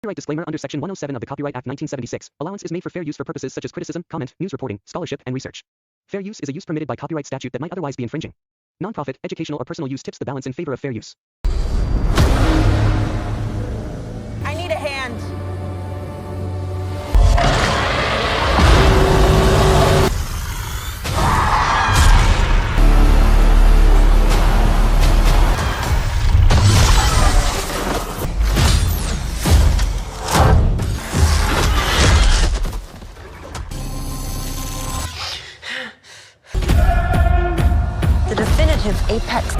Copyright disclaimer under Section 107 of the Copyright Act 1976. Allowance is made for fair use for purposes such as criticism, comment, news reporting, scholarship, and research. Fair use is a use permitted by copyright statute that might otherwise be infringing. Nonprofit, educational, or personal use tips the balance in favor of fair use. I need a hand. The definitive apex.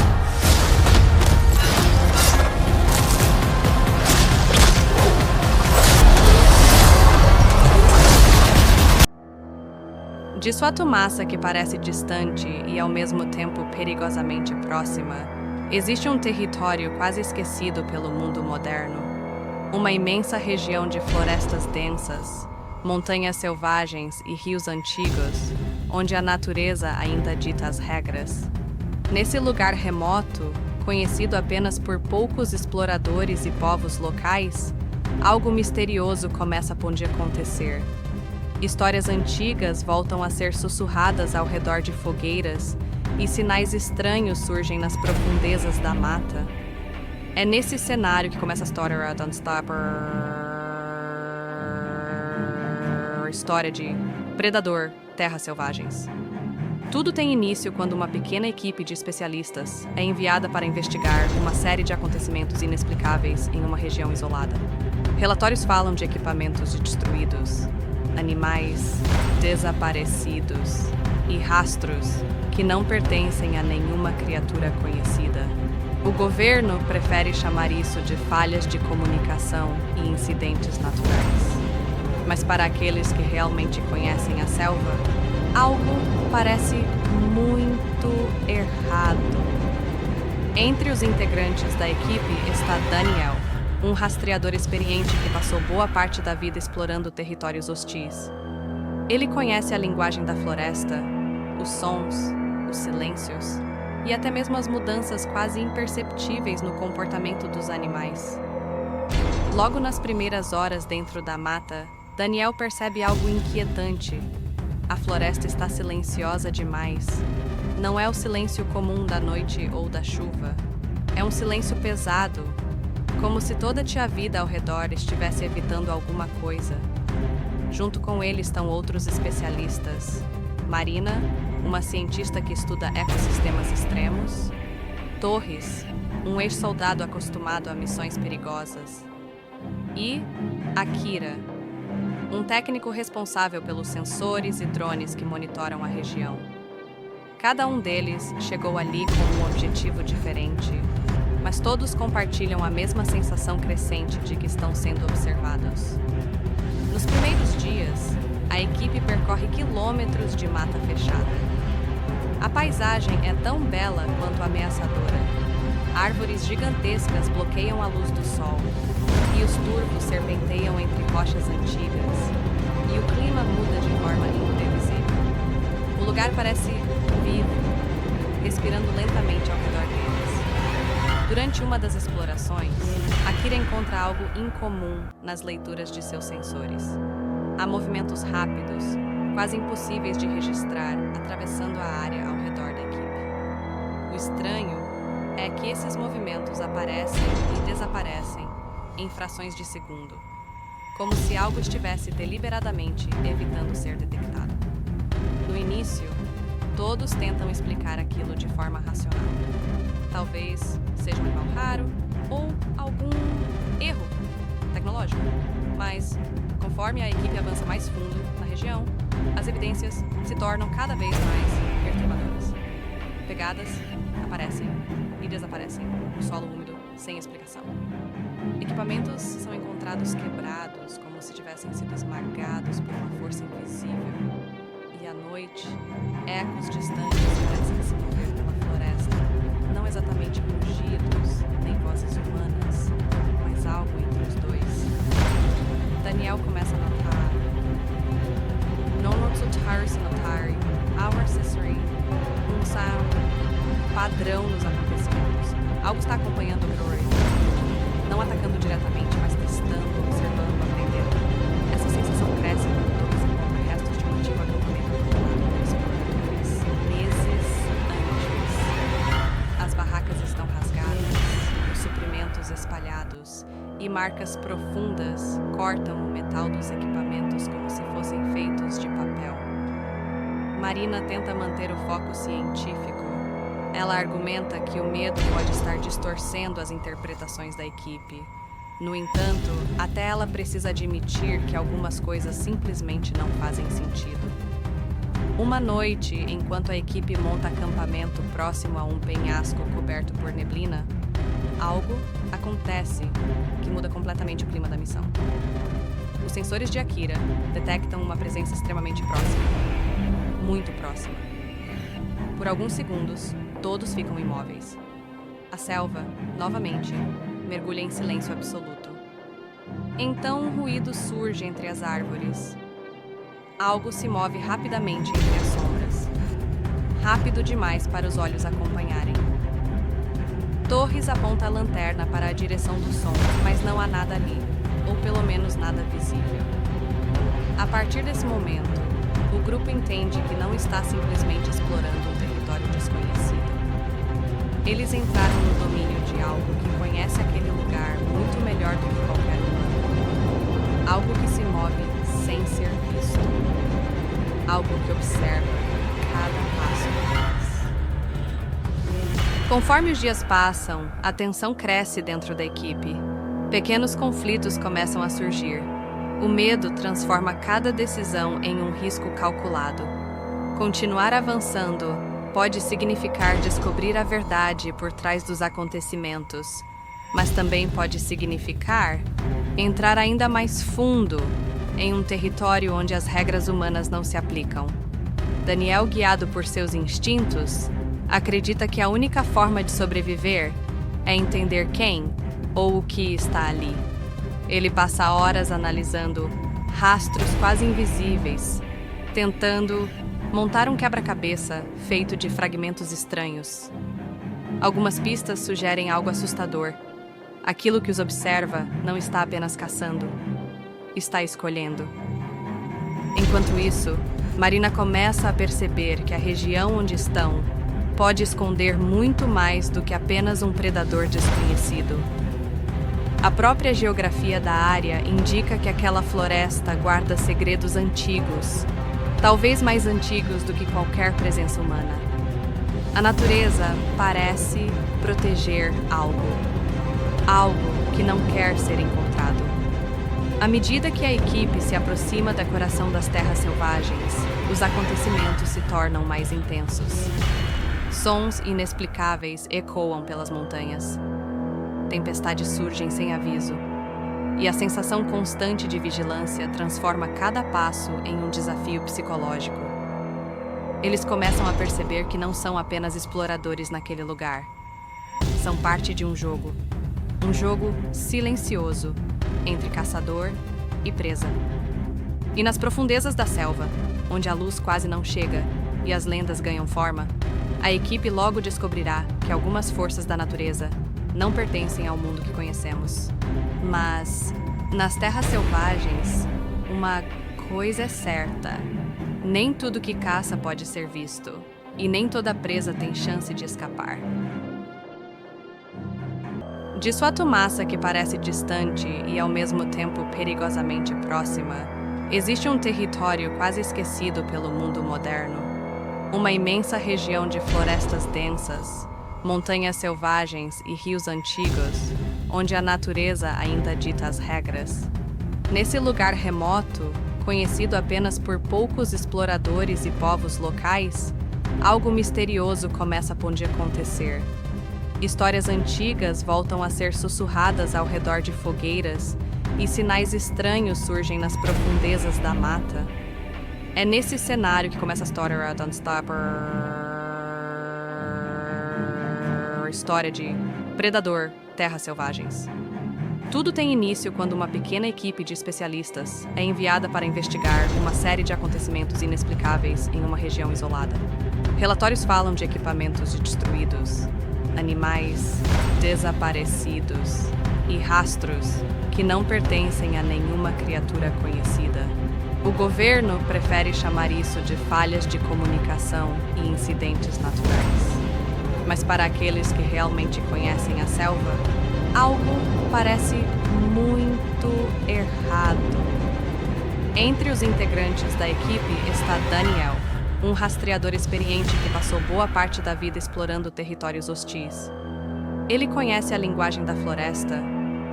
De sua fumaça que parece distante e ao mesmo tempo perigosamente próxima, existe um território quase esquecido pelo mundo moderno. Uma imensa região de florestas densas, montanhas selvagens e rios antigos, onde a natureza ainda dita as regras. Nesse lugar remoto, conhecido apenas por poucos exploradores e povos locais, algo misterioso começa a acontecer. Histórias antigas voltam a ser sussurradas ao redor de fogueiras e sinais estranhos surgem nas profundezas da mata. É nesse cenário que começa a história Don't Stop, história de Predador, Terras Selvagens. Tudo tem início quando uma pequena equipe de especialistas é enviada para investigar uma série de acontecimentos inexplicáveis em uma região isolada. Relatórios falam de equipamentos destruídos, animais desaparecidos e rastros que não pertencem a nenhuma criatura conhecida. O governo prefere chamar isso de falhas de comunicação e incidentes naturais. Mas para aqueles que realmente conhecem a selva, algo parece muito errado. Entre os integrantes da equipe está Daniel, um rastreador experiente que passou boa parte da vida explorando territórios hostis. Ele conhece a linguagem da floresta, os sons, os silêncios e até mesmo as mudanças quase imperceptíveis no comportamento dos animais. Logo nas primeiras horas dentro da mata, Daniel percebe algo inquietante. A floresta está silenciosa demais. Não é o silêncio comum da noite ou da chuva. É um silêncio pesado, como se toda a vida ao redor estivesse evitando alguma coisa. Junto com ele estão outros especialistas. Marina, uma cientista que estuda ecossistemas extremos. Torres, um ex-soldado acostumado a missões perigosas. E Akira, um técnico responsável pelos sensores e drones que monitoram a região. Cada um deles chegou ali com um objetivo diferente, mas todos compartilham a mesma sensação crescente de que estão sendo observados. Nos primeiros dias, a equipe percorre quilômetros de mata fechada. A paisagem é tão bela quanto ameaçadora. Árvores gigantescas bloqueiam a luz do sol, rios turvos serpenteiam entre rochas antigas, e o clima muda de forma imprevisível. O lugar parece vivo, respirando lentamente ao redor deles. Durante uma das explorações, Akira encontra algo incomum nas leituras de seus sensores. Há movimentos rápidos, quase impossíveis de registrar, atravessando a área ao redor da equipe. O estranho é que esses movimentos aparecem e desaparecem em frações de segundo, como se algo estivesse deliberadamente evitando ser detectado. No início, todos tentam explicar aquilo de forma racional. Talvez seja um animal raro ou algum erro tecnológico, mas conforme a equipe avança mais fundo na região, as evidências se tornam cada vez mais perturbadoras. Pegadas aparecem e desaparecem no solo úmido sem explicação. Equipamentos são encontrados quebrados, como se tivessem sido esmagados por uma força invisível. E à noite, ecos distantes parecem se mover pela floresta, não exatamente rugidos nem vozes humanas, mas algo entre os dois. Daniel começa a notar Nonotsutarisunotar, Our Accessory, um sound padrão nos acontecimentos. Algo está acompanhando o Rory, não atacando diretamente, mas testando, observando marcas profundas cortam o metal dos equipamentos como se fossem feitos de papel. Marina tenta manter o foco científico. Ela argumenta que o medo pode estar distorcendo as interpretações da equipe. No entanto, até ela precisa admitir que algumas coisas simplesmente não fazem sentido. Uma noite, enquanto a equipe monta acampamento próximo a um penhasco coberto por neblina, algo acontece que muda completamente o clima da missão. Os sensores de Akira detectam uma presença extremamente próxima. Muito próxima. Por alguns segundos, todos ficam imóveis. A selva, novamente, mergulha em silêncio absoluto. Então um ruído surge entre as árvores. Algo se move rapidamente entre as sombras. Rápido demais para os olhos acompanharem. Torres aponta a lanterna para a direção do som, mas não há nada ali, ou pelo menos nada visível. A partir desse momento, o grupo entende que não está simplesmente explorando um território desconhecido. Eles entraram no domínio de algo que conhece aquele lugar muito melhor do que qualquer humano. Algo que se move sem ser visto. Algo que observa cada passo que faz. Conforme os dias passam, a tensão cresce dentro da equipe. Pequenos conflitos começam a surgir. O medo transforma cada decisão em um risco calculado. Continuar avançando pode significar descobrir a verdade por trás dos acontecimentos, mas também pode significar entrar ainda mais fundo em um território onde as regras humanas não se aplicam. Daniel, guiado por seus instintos, acredita que a única forma de sobreviver é entender quem ou o que está ali. Ele passa horas analisando rastros quase invisíveis, tentando montar um quebra-cabeça feito de fragmentos estranhos. Algumas pistas sugerem algo assustador. Aquilo que os observa não está apenas caçando, está escolhendo. Enquanto isso, Marina começa a perceber que a região onde estão pode esconder muito mais do que apenas um predador desconhecido. A própria geografia da área indica que aquela floresta guarda segredos antigos, talvez mais antigos do que qualquer presença humana. A natureza parece proteger algo que não quer ser encontrado. À medida que a equipe se aproxima da coração das terras selvagens, os acontecimentos se tornam mais intensos. Sons inexplicáveis ecoam pelas montanhas. Tempestades surgem sem aviso, e a sensação constante de vigilância transforma cada passo em um desafio psicológico. Eles começam a perceber que não são apenas exploradores naquele lugar. São parte de um jogo silencioso entre caçador e presa. E nas profundezas da selva, onde a luz quase não chega e as lendas ganham forma, a equipe logo descobrirá que algumas forças da natureza não pertencem ao mundo que conhecemos. Mas, nas terras selvagens, uma coisa é certa: nem tudo que caça pode ser visto, e nem toda presa tem chance de escapar. De sua massa que parece distante e ao mesmo tempo perigosamente próxima, existe um território quase esquecido pelo mundo moderno. Uma imensa região de florestas densas, montanhas selvagens e rios antigos, onde a natureza ainda dita as regras. Nesse lugar remoto, conhecido apenas por poucos exploradores e povos locais, algo misterioso começa a acontecer. Histórias antigas voltam a ser sussurradas ao redor de fogueiras e sinais estranhos surgem nas profundezas da mata. É nesse cenário que começa a história Don't Stop, história de Predador, Terras Selvagens. Tudo tem início quando uma pequena equipe de especialistas é enviada para investigar uma série de acontecimentos inexplicáveis em uma região isolada. Relatórios falam de equipamentos destruídos, animais desaparecidos e rastros que não pertencem a nenhuma criatura conhecida. O governo prefere chamar isso de falhas de comunicação e incidentes naturais. Mas para aqueles que realmente conhecem a selva, algo parece muito errado. Entre os integrantes da equipe está Daniel, um rastreador experiente que passou boa parte da vida explorando territórios hostis. Ele conhece a linguagem da floresta,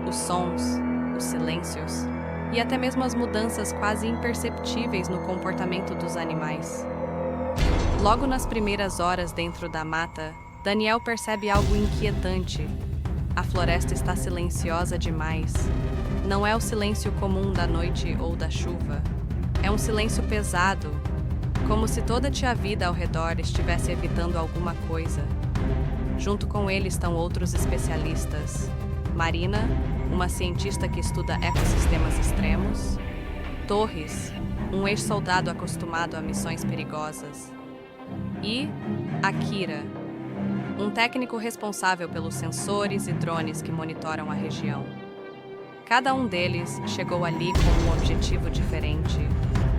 os sons, os silêncios e até mesmo as mudanças quase imperceptíveis no comportamento dos animais. Logo nas primeiras horas dentro da mata, Daniel percebe algo inquietante. A floresta está silenciosa demais. Não é o silêncio comum da noite ou da chuva. É um silêncio pesado, como se toda a vida ao redor estivesse evitando alguma coisa. Junto com ele estão outros especialistas. Marina, uma cientista que estuda ecossistemas extremos. Torres, um ex-soldado acostumado a missões perigosas. E Akira, um técnico responsável pelos sensores e drones que monitoram a região. Cada um deles chegou ali com um objetivo diferente,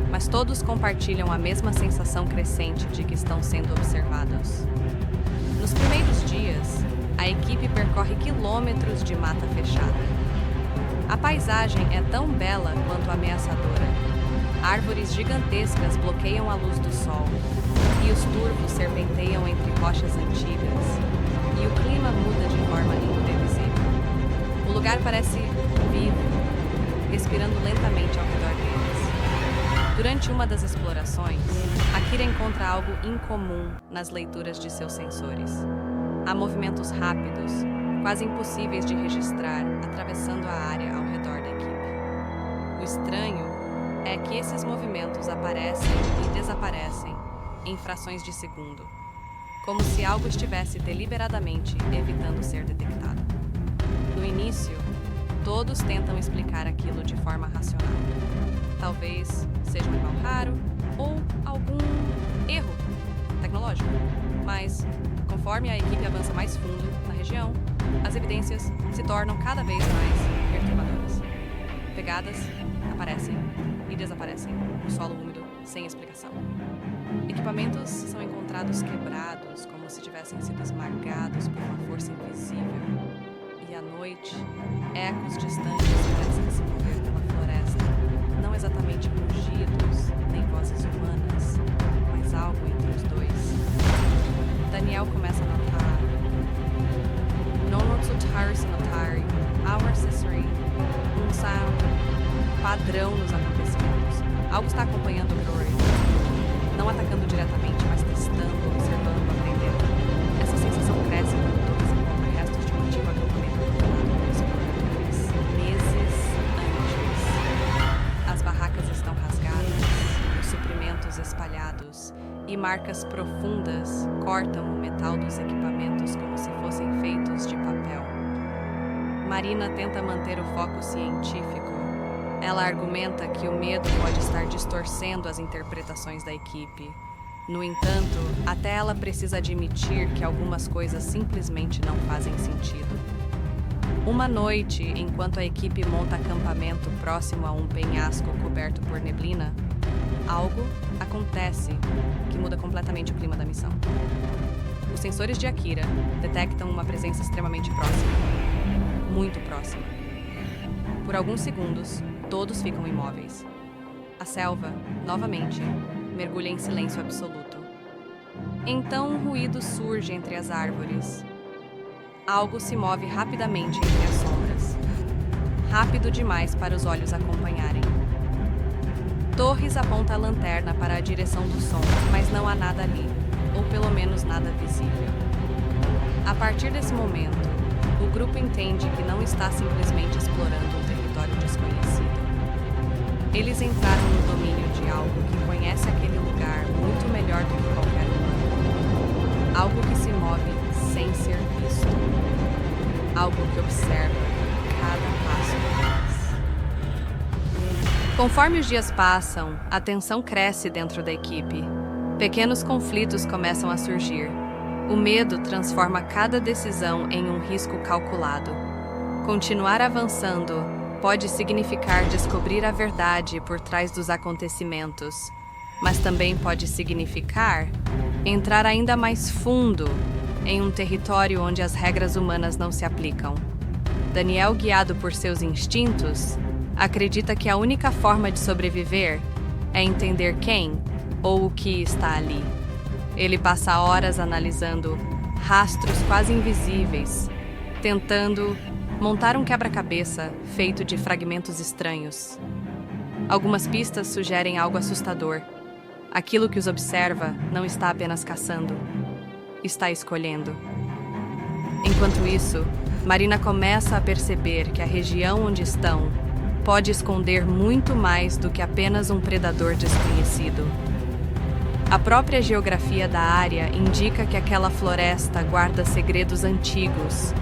mas todos compartilham a mesma sensação crescente de que estão sendo observados. Nos primeiros dias, a equipe percorre quilômetros de mata fechada. A paisagem é tão bela quanto ameaçadora. Árvores gigantescas bloqueiam a luz do sol, e os turvos serpenteiam entre rochas antigas, e o clima muda de forma imprevisível. O lugar parece vivo, respirando lentamente ao redor deles. Durante uma das explorações, Akira encontra algo incomum nas leituras de seus sensores. Há movimentos rápidos, quase impossíveis de registrar, atravessando a área ao redor da equipe. O estranho é que esses movimentos aparecem e desaparecem em frações de segundo, como se algo estivesse deliberadamente evitando ser detectado. No início, todos tentam explicar aquilo de forma racional. Talvez seja um animal raro ou algum erro tecnológico. Mas, conforme a equipe avança mais fundo na região, as evidências se tornam cada vez mais perturbadoras. Pegadas aparecem e desaparecem no solo úmido sem explicação. Equipamentos são encontrados quebrados, como se tivessem sido esmagados por uma força invisível. E à noite, ecos distantes parecem se mover pela floresta, não exatamente rugidos nem vozes humanas, mas algo entre os dois. Daniel começa a notar Nonotsutar Sonotari, Our Accessory, um sound padrão nos acontecimentos. Algo está acompanhando o Rory, não atacando diretamente, mas testando, observando, aprendendo. Essa sensação cresce quando todos encontram restos de um antigo acampamento abandonado por exploradores meses antes. As barracas estão rasgadas, os suprimentos espalhados e marcas profundas cortam o metal dos equipamentos como se fossem feitos de papel. Marina tenta manter o foco científico. Ela argumenta que o medo pode estar distorcendo as interpretações da equipe. No entanto, até ela precisa admitir que algumas coisas simplesmente não fazem sentido. Uma noite, enquanto a equipe monta acampamento próximo a um penhasco coberto por neblina, algo acontece que muda completamente o clima da missão. Os sensores de Akira detectam uma presença extremamente próxima. Muito próxima. Por alguns segundos, todos ficam imóveis. A selva, novamente, mergulha em silêncio absoluto. Então um ruído surge entre as árvores. Algo se move rapidamente entre as sombras. Rápido demais para os olhos acompanharem. Torres aponta a lanterna para a direção do som, mas não há nada ali, ou pelo menos nada visível. A partir desse momento, o grupo entende que não está simplesmente explorando um território desconhecido. Eles entraram no domínio de algo que conhece aquele lugar muito melhor do que qualquer humano. Algo que se move sem ser visto. Algo que observa cada passo que faz. Conforme os dias passam, a tensão cresce dentro da equipe. Pequenos conflitos começam a surgir. O medo transforma cada decisão em um risco calculado. Continuar avançando pode significar descobrir a verdade por trás dos acontecimentos, mas também pode significar entrar ainda mais fundo em um território onde as regras humanas não se aplicam. Daniel, guiado por seus instintos, acredita que a única forma de sobreviver é entender quem ou o que está ali. Ele passa horas analisando rastros quase invisíveis, tentando montar um quebra-cabeça feito de fragmentos estranhos. Algumas pistas sugerem algo assustador. Aquilo que os observa não está apenas caçando, está escolhendo. Enquanto isso, Marina começa a perceber que a região onde estão pode esconder muito mais do que apenas um predador desconhecido. A própria geografia da área indica que aquela floresta guarda segredos antigos,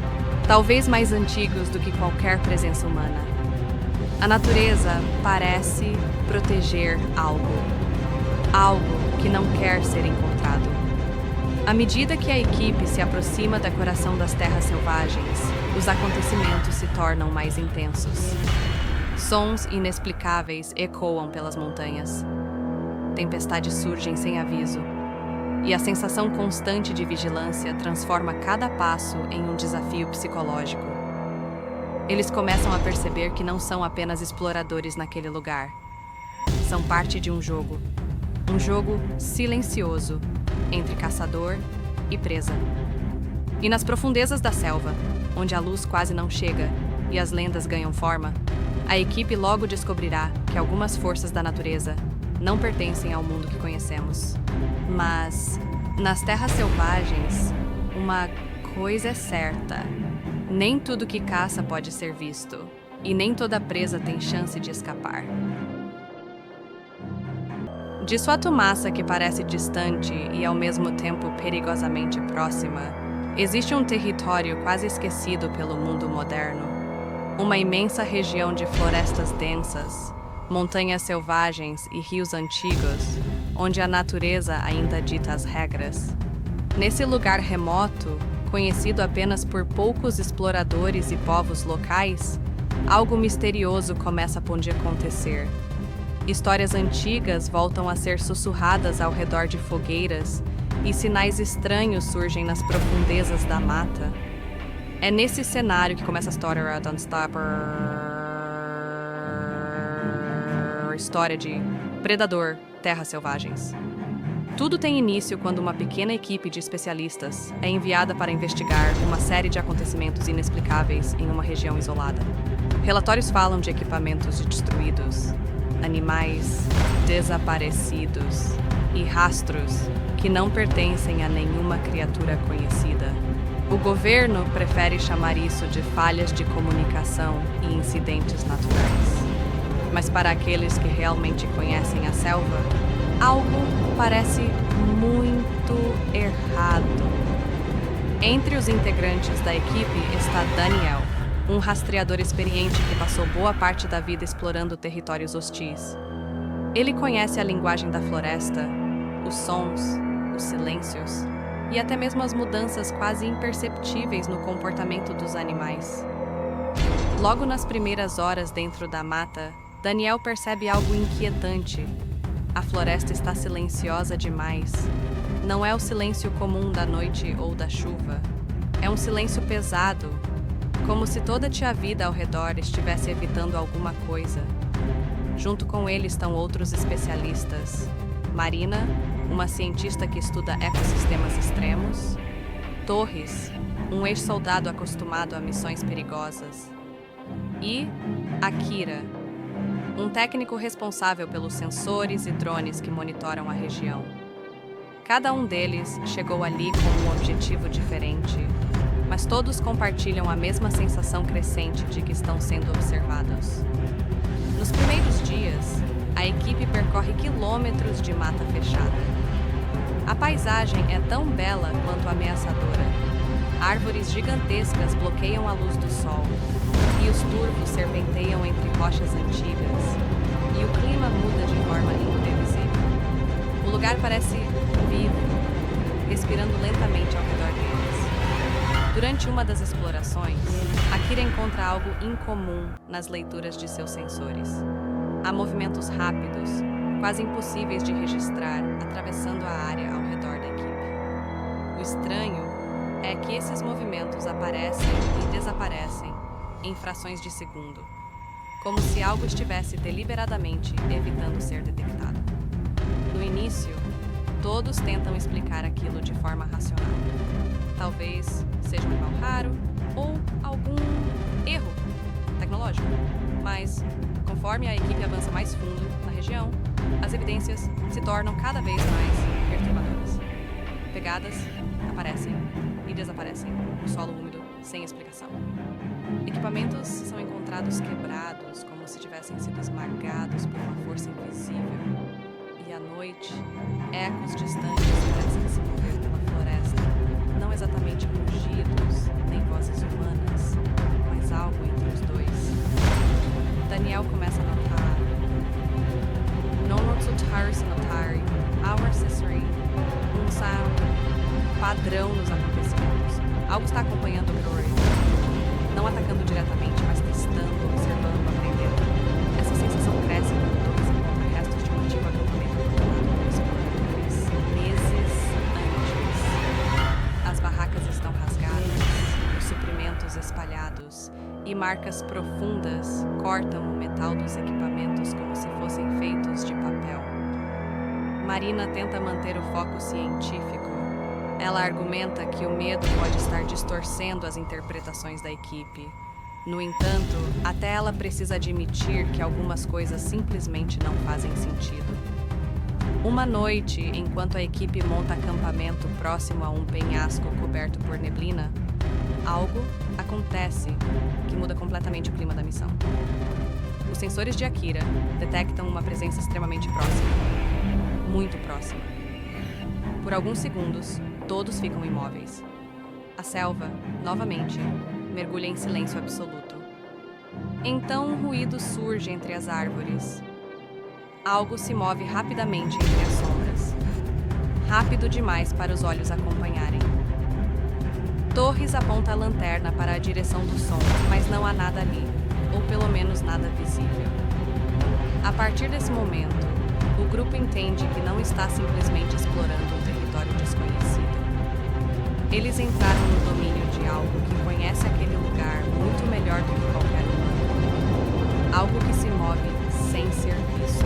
talvez mais antigos do que qualquer presença humana. A natureza parece proteger algo que não quer ser encontrado. À medida que a equipe se aproxima da coração das terras selvagens, os acontecimentos se tornam mais intensos. Sons inexplicáveis ecoam pelas montanhas. Tempestades surgem sem aviso, e a sensação constante de vigilância transforma cada passo em um desafio psicológico. Eles começam a perceber que não são apenas exploradores naquele lugar. São parte de um jogo silencioso entre caçador e presa. E nas profundezas da selva, onde a luz quase não chega e as lendas ganham forma, a equipe logo descobrirá que algumas forças da natureza não pertencem ao mundo que conhecemos. Mas, nas terras selvagens, uma coisa é certa: nem tudo que caça pode ser visto, e nem toda presa tem chance de escapar. De sua massa que parece distante e ao mesmo tempo perigosamente próxima, existe um território quase esquecido pelo mundo moderno. Uma imensa região de florestas densas, montanhas selvagens e rios antigos, onde a natureza ainda dita as regras. Nesse lugar remoto, conhecido apenas por poucos exploradores e povos locais, algo misterioso começa a acontecer. Histórias antigas voltam a ser sussurradas ao redor de fogueiras e sinais estranhos surgem nas profundezas da mata. É nesse cenário que começa a história Don't Stop, história de Predador, Terras Selvagens. Tudo tem início quando uma pequena equipe de especialistas é enviada para investigar uma série de acontecimentos inexplicáveis em uma região isolada. Relatórios falam de equipamentos destruídos, animais desaparecidos e rastros que não pertencem a nenhuma criatura conhecida. O governo prefere chamar isso de falhas de comunicação e incidentes naturais. Mas para aqueles que realmente conhecem a selva, algo parece muito errado. Entre os integrantes da equipe está Daniel, um rastreador experiente que passou boa parte da vida explorando territórios hostis. Ele conhece a linguagem da floresta, os sons, os silêncios e até mesmo as mudanças quase imperceptíveis no comportamento dos animais. Logo nas primeiras horas dentro da mata, Daniel percebe algo inquietante. A floresta está silenciosa demais. Não é o silêncio comum da noite ou da chuva. É um silêncio pesado, como se toda a vida ao redor estivesse evitando alguma coisa. Junto com ele estão outros especialistas. Marina, uma cientista que estuda ecossistemas extremos. Torres, um ex-soldado acostumado a missões perigosas. E Akira, um técnico responsável pelos sensores e drones que monitoram a região. Cada um deles chegou ali com um objetivo diferente, mas todos compartilham a mesma sensação crescente de que estão sendo observados. Nos primeiros dias, a equipe percorre quilômetros de mata fechada. A paisagem é tão bela quanto ameaçadora. Árvores gigantescas bloqueiam a luz do sol, rios turvos serpenteiam entre rochas antigas, e o clima muda de forma imprevisível. O lugar parece vivo, respirando lentamente ao redor deles. Durante uma das explorações, Akira encontra algo incomum nas leituras de seus sensores. Há movimentos rápidos, quase impossíveis de registrar, atravessando a área ao redor da equipe. O estranho é que esses movimentos aparecem e desaparecem em frações de segundo, como se algo estivesse deliberadamente evitando ser detectado. No início, todos tentam explicar aquilo de forma racional. Talvez seja um animal raro ou algum erro tecnológico. Mas, conforme a equipe avança mais fundo na região, as evidências se tornam cada vez mais perturbadoras. Pegadas aparecem e desaparecem no solo úmido sem explicação. Equipamentos são encontrados quebrados, como se tivessem sido esmagados por uma força invisível. E à noite, ecos distantes parecem se mover pela floresta, não exatamente rugidos nem vozes humanas, mas algo entre os dois. Daniel começa a notar Nonotsutarsanotari, Our Accessory, um sound padrão nos acontecimentos. Algo está acompanhando o Rory, não atacando diretamente, mas testando, observando, aprendendo. Essa sensação cresce quando Douglas encontra restos de um antigo acampamento abandonado por exploradores meses antes. As barracas estão rasgadas, os suprimentos espalhados e marcas profundas cortam o metal dos equipamentos como se fossem feitos de papel. Marina tenta manter o foco científico. Ela argumenta que o medo pode estar distorcendo as interpretações da equipe. No entanto, até ela precisa admitir que algumas coisas simplesmente não fazem sentido. Uma noite, enquanto a equipe monta acampamento próximo a um penhasco coberto por neblina, algo acontece que muda completamente o clima da missão. Os sensores de Akira detectam uma presença extremamente próxima. Muito próxima. Por alguns segundos, todos ficam imóveis. A selva, novamente, mergulha em silêncio absoluto. Então um ruído surge entre as árvores. Algo se move rapidamente entre as sombras. Rápido demais para os olhos acompanharem. Torres aponta a lanterna para a direção do som, mas não há nada ali, ou pelo menos nada visível. A partir desse momento, o grupo entende que não está simplesmente explorando um território desconhecido. Eles entraram no domínio de algo que conhece aquele lugar muito melhor do que qualquer humano. Algo que se move sem ser visto.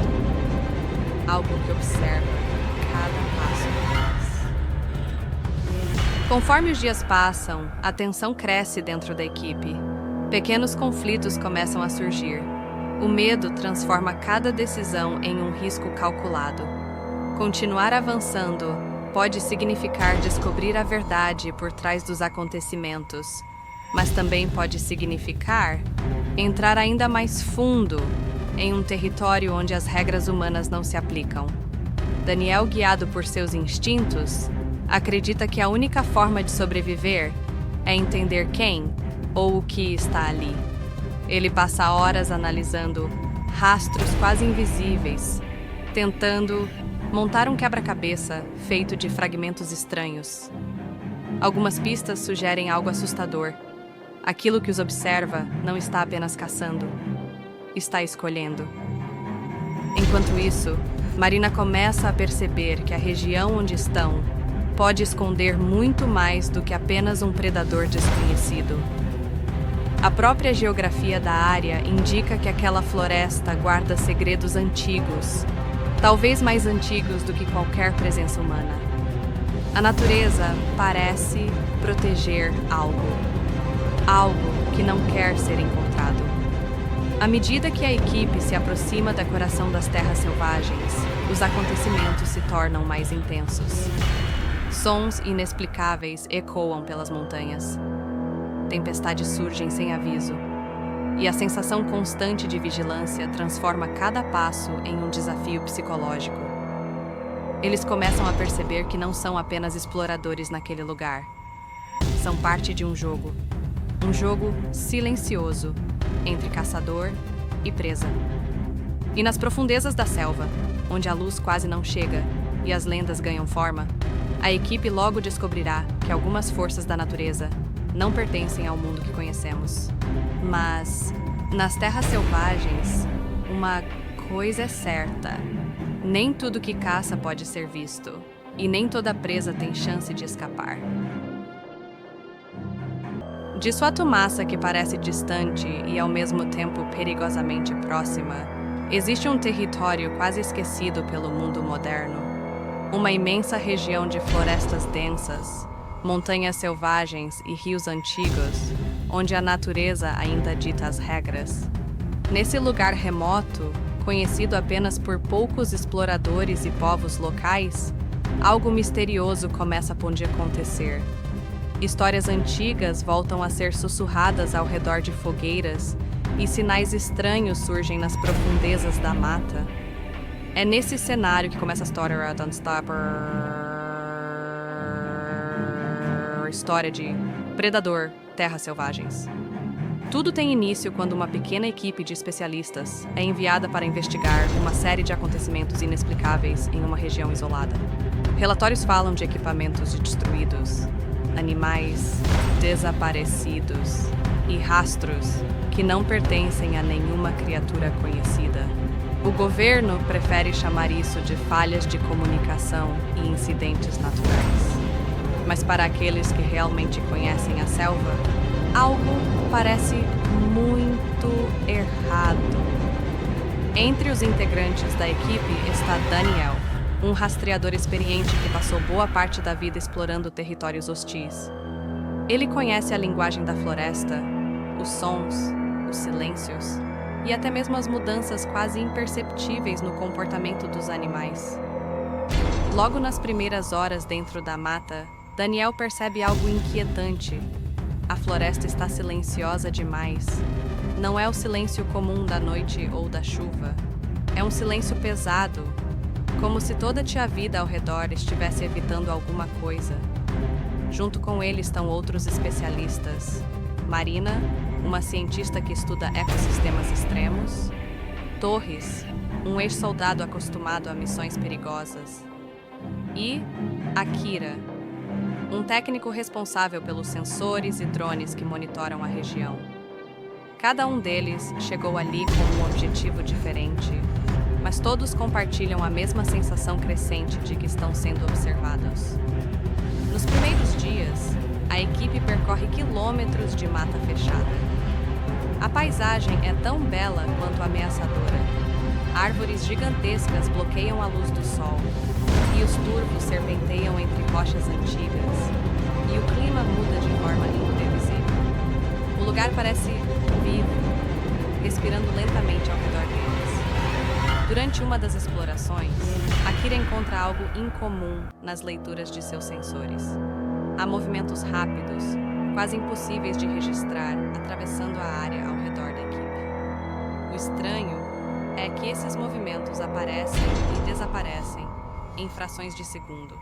Algo que observa cada passo que faz. Conforme os dias passam, a tensão cresce dentro da equipe. Pequenos conflitos começam a surgir. O medo transforma cada decisão em um risco calculado. Continuar avançando pode significar descobrir a verdade por trás dos acontecimentos, mas também pode significar entrar ainda mais fundo em um território onde as regras humanas não se aplicam. Daniel, guiado por seus instintos, acredita que a única forma de sobreviver é entender quem ou o que está ali. Ele passa horas analisando rastros quase invisíveis, tentando montar um quebra-cabeça feito de fragmentos estranhos. Algumas pistas sugerem algo assustador. Aquilo que os observa não está apenas caçando, está escolhendo. Enquanto isso, Marina começa a perceber que a região onde estão pode esconder muito mais do que apenas um predador desconhecido. A própria geografia da área indica que aquela floresta guarda segredos antigos, talvez mais antigos do que qualquer presença humana. A natureza parece proteger algo que não quer ser encontrado. À medida que a equipe se aproxima da coração das terras selvagens, os acontecimentos se tornam mais intensos. Sons inexplicáveis ecoam pelas montanhas. Tempestades surgem sem aviso, e a sensação constante de vigilância transforma cada passo em um desafio psicológico. Eles começam a perceber que não são apenas exploradores naquele lugar. São parte de um jogo silencioso entre caçador e presa. E nas profundezas da selva, onde a luz quase não chega e as lendas ganham forma, a equipe logo descobrirá que algumas forças da natureza não pertencem ao mundo que conhecemos. Mas, nas terras selvagens, uma coisa é certa: nem tudo que caça pode ser visto, e nem toda presa tem chance de escapar. De sua massa que parece distante e ao mesmo tempo perigosamente próxima, existe um território quase esquecido pelo mundo moderno. Uma imensa região de florestas densas, montanhas selvagens e rios antigos, onde a natureza ainda dita as regras. Nesse lugar remoto, conhecido apenas por poucos exploradores e povos locais, algo misterioso começa a acontecer. Histórias antigas voltam a ser sussurradas ao redor de fogueiras e sinais estranhos surgem nas profundezas da mata. É nesse cenário que começa a história Don't Stop, história de Predador, Terras Selvagens. Tudo tem início quando uma pequena equipe de especialistas é enviada para investigar uma série de acontecimentos inexplicáveis em uma região isolada. Relatórios falam de equipamentos destruídos, animais desaparecidos e rastros que não pertencem a nenhuma criatura conhecida. O governo prefere chamar isso de falhas de comunicação e incidentes naturais. Mas para aqueles que realmente conhecem a selva, algo parece muito errado. Entre os integrantes da equipe está Daniel, um rastreador experiente que passou boa parte da vida explorando territórios hostis. Ele conhece a linguagem da floresta, os sons, os silêncios e até mesmo as mudanças quase imperceptíveis no comportamento dos animais. Logo nas primeiras horas dentro da mata, Daniel percebe algo inquietante. A floresta está silenciosa demais. Não é o silêncio comum da noite ou da chuva. É um silêncio pesado, como se toda a vida ao redor estivesse evitando alguma coisa. Junto com ele estão outros especialistas. Marina, uma cientista que estuda ecossistemas extremos. Torres, um ex-soldado acostumado a missões perigosas. E Akira, um técnico responsável pelos sensores e drones que monitoram a região. Cada um deles chegou ali com um objetivo diferente, mas todos compartilham a mesma sensação crescente de que estão sendo observados. Nos primeiros dias, a equipe percorre quilômetros de mata fechada. A paisagem é tão bela quanto ameaçadora. Árvores gigantescas bloqueiam a luz do sol, e os turvos serpenteiam entre rochas antigas, e o clima muda de forma imprevisível. O lugar parece vivo, respirando lentamente ao redor deles. Durante uma das explorações, Akira encontra algo incomum nas leituras de seus sensores. Há movimentos rápidos, quase impossíveis de registrar, atravessando a área ao redor da equipe. O estranho é que esses movimentos aparecem e desaparecem em frações de segundo,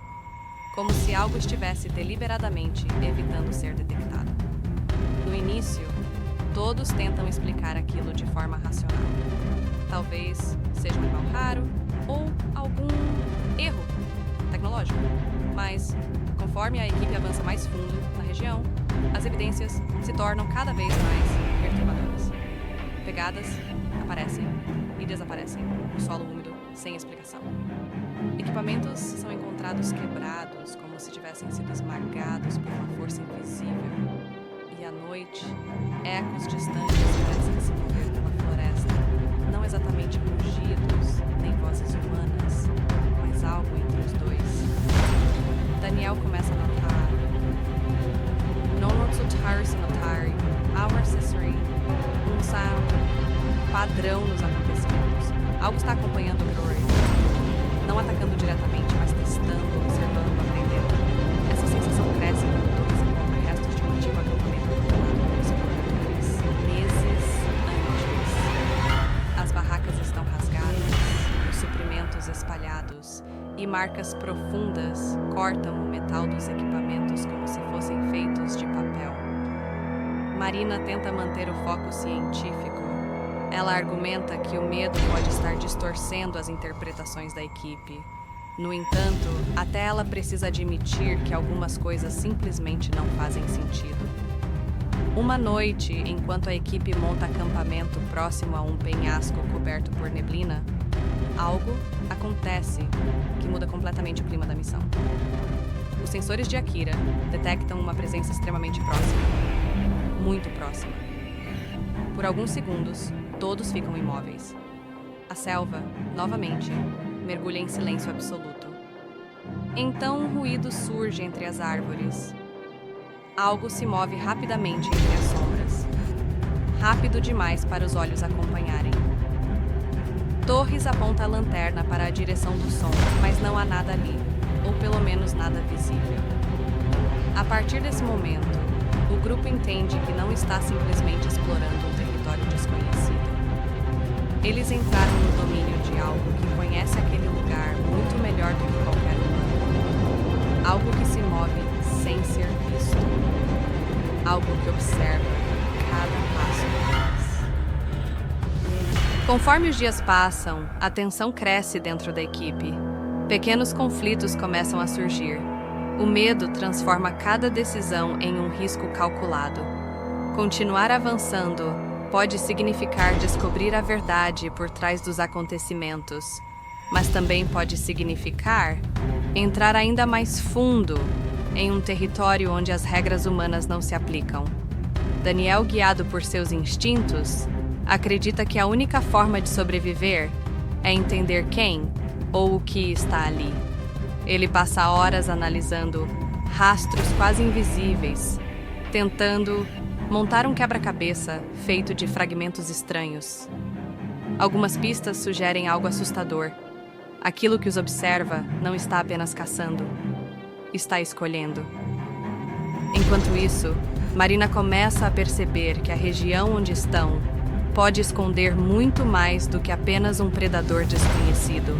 como se algo estivesse deliberadamente evitando ser detectado. No início, todos tentam explicar aquilo de forma racional. Talvez seja um animal raro ou algum erro tecnológico, mas conforme a equipe avança mais fundo na região, as evidências se tornam cada vez mais perturbadoras. Pegadas aparecem e desaparecem no solo úmido sem explicação. Equipamentos são encontrados quebrados, como se tivessem sido esmagados por uma força invisível. E à noite, ecos distantes parecem se mover pela floresta, não exatamente rugidos nem vozes humanas, mas algo entre os dois. Daniel começa a notar our accessory, um sound padrão nos acontecimentos. Algo está acompanhando o Rory, não atacando diretamente, mas testando, observando, aprendendo. Essa sensação cresce quando Torres encontra restos de um antigo acampamento abandonado por exploradores meses antes. As barracas estão rasgadas, os suprimentos espalhados e marcas profundas cortam o metal dos equipamentos como se fossem feitos de papel. Marina tenta manter o foco científico. Ela argumenta que o medo pode estar distorcendo as interpretações da equipe. No entanto, até ela precisa admitir que algumas coisas simplesmente não fazem sentido. Uma noite, enquanto a equipe monta acampamento próximo a um penhasco coberto por neblina, algo acontece que muda completamente o clima da missão. Os sensores de Akira detectam uma presença extremamente próxima. muito próxima. Por alguns segundos, todos ficam imóveis. A selva, novamente, mergulha em silêncio absoluto. Então um ruído surge entre as árvores. Algo se move rapidamente entre as sombras. Rápido demais para os olhos acompanharem. Torres aponta a lanterna para a direção do som, mas não há nada ali, ou pelo menos nada visível. A partir desse momento, o grupo entende que não está simplesmente explorando um território desconhecido. Eles entraram no domínio de algo que conhece aquele lugar muito melhor do que qualquer humano. Algo que se move sem ser visto. Algo que observa cada passo que faz. Conforme os dias passam, a tensão cresce dentro da equipe. Pequenos conflitos começam a surgir. O medo transforma cada decisão em um risco calculado. Continuar avançando pode significar descobrir a verdade por trás dos acontecimentos, mas também pode significar entrar ainda mais fundo em um território onde as regras humanas não se aplicam. Daniel, guiado por seus instintos, acredita que a única forma de sobreviver é entender quem ou o que está ali. Ele passa horas analisando rastros quase invisíveis, tentando montar um quebra-cabeça feito de fragmentos estranhos. Algumas pistas sugerem algo assustador. Aquilo que os observa não está apenas caçando, está escolhendo. Enquanto isso, Marina começa a perceber que a região onde estão pode esconder muito mais do que apenas um predador desconhecido.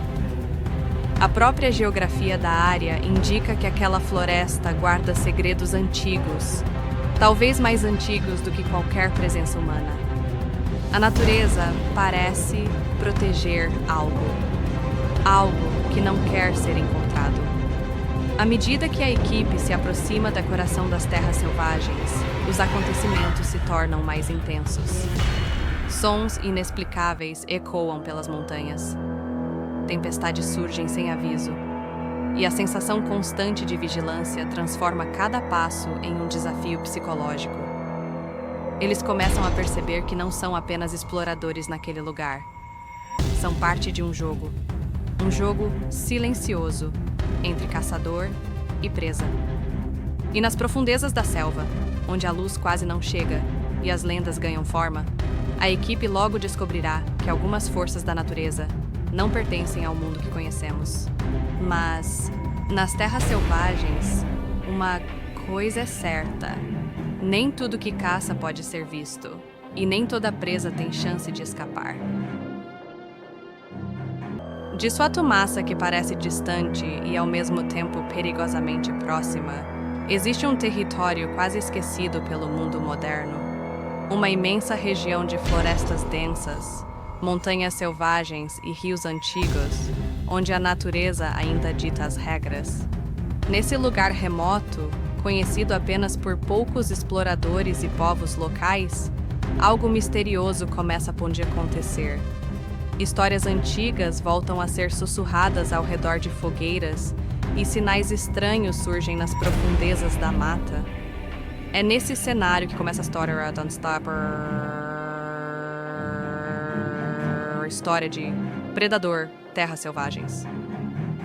A própria geografia da área indica que aquela floresta guarda segredos antigos, talvez mais antigos do que qualquer presença humana. A natureza parece proteger algo que não quer ser encontrado. À medida que a equipe se aproxima da coração das terras selvagens, os acontecimentos se tornam mais intensos. Sons inexplicáveis ecoam pelas montanhas. Tempestades surgem sem aviso, e a sensação constante de vigilância transforma cada passo em um desafio psicológico. Eles começam a perceber que não são apenas exploradores naquele lugar. São parte de um jogo silencioso entre caçador e presa. E nas profundezas da selva, onde a luz quase não chega e as lendas ganham forma, a equipe logo descobrirá que algumas forças da natureza não pertencem ao mundo que conhecemos. Mas, nas terras selvagens, uma coisa é certa: nem tudo que caça pode ser visto, e nem toda presa tem chance de escapar. De sua massa que parece distante e ao mesmo tempo perigosamente próxima, existe um território quase esquecido pelo mundo moderno. Uma imensa região de florestas densas, montanhas selvagens e rios antigos, onde a natureza ainda dita as regras. Nesse lugar remoto, conhecido apenas por poucos exploradores e povos locais, algo misterioso começa a acontecer. Histórias antigas voltam a ser sussurradas ao redor de fogueiras e sinais estranhos surgem nas profundezas da mata. É nesse cenário que começa a história Don't Stop, história de Predador, Terras Selvagens.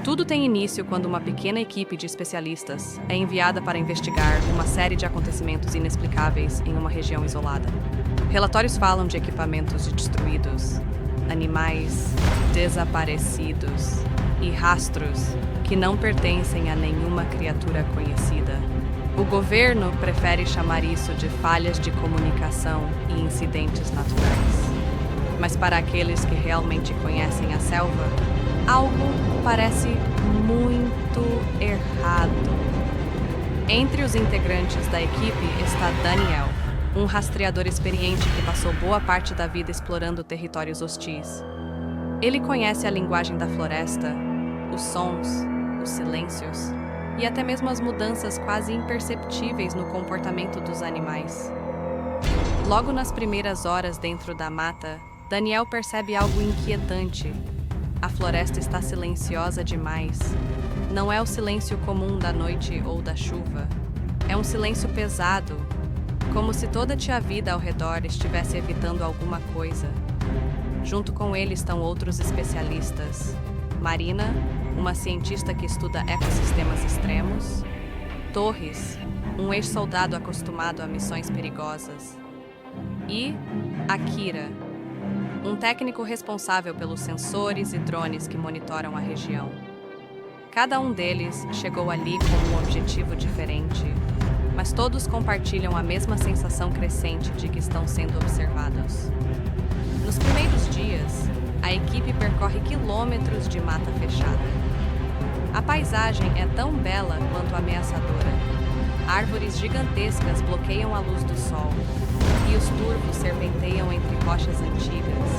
Tudo tem início quando uma pequena equipe de especialistas é enviada para investigar uma série de acontecimentos inexplicáveis em uma região isolada. Relatórios falam de equipamentos destruídos, animais desaparecidos e rastros que não pertencem a nenhuma criatura conhecida. O governo prefere chamar isso de falhas de comunicação e incidentes naturais. Mas para aqueles que realmente conhecem a selva, algo parece muito errado. Entre os integrantes da equipe está Daniel, um rastreador experiente que passou boa parte da vida explorando territórios hostis. Ele conhece a linguagem da floresta, os sons, os silêncios e até mesmo as mudanças quase imperceptíveis no comportamento dos animais. Logo nas primeiras horas dentro da mata, Daniel percebe algo inquietante. A floresta está silenciosa demais. Não é o silêncio comum da noite ou da chuva. É um silêncio pesado, como se toda a tia vida ao redor estivesse evitando alguma coisa. Junto com ele estão outros especialistas. Marina, uma cientista que estuda ecossistemas extremos. Torres, um ex-soldado acostumado a missões perigosas. E Akira, um técnico responsável pelos sensores e drones que monitoram a região. Cada um deles chegou ali com um objetivo diferente, mas todos compartilham a mesma sensação crescente de que estão sendo observados. Nos primeiros dias, a equipe percorre quilômetros de mata fechada. A paisagem é tão bela quanto ameaçadora. Árvores gigantescas bloqueiam a luz do sol, e os turvos serpenteiam entre rochas antigas,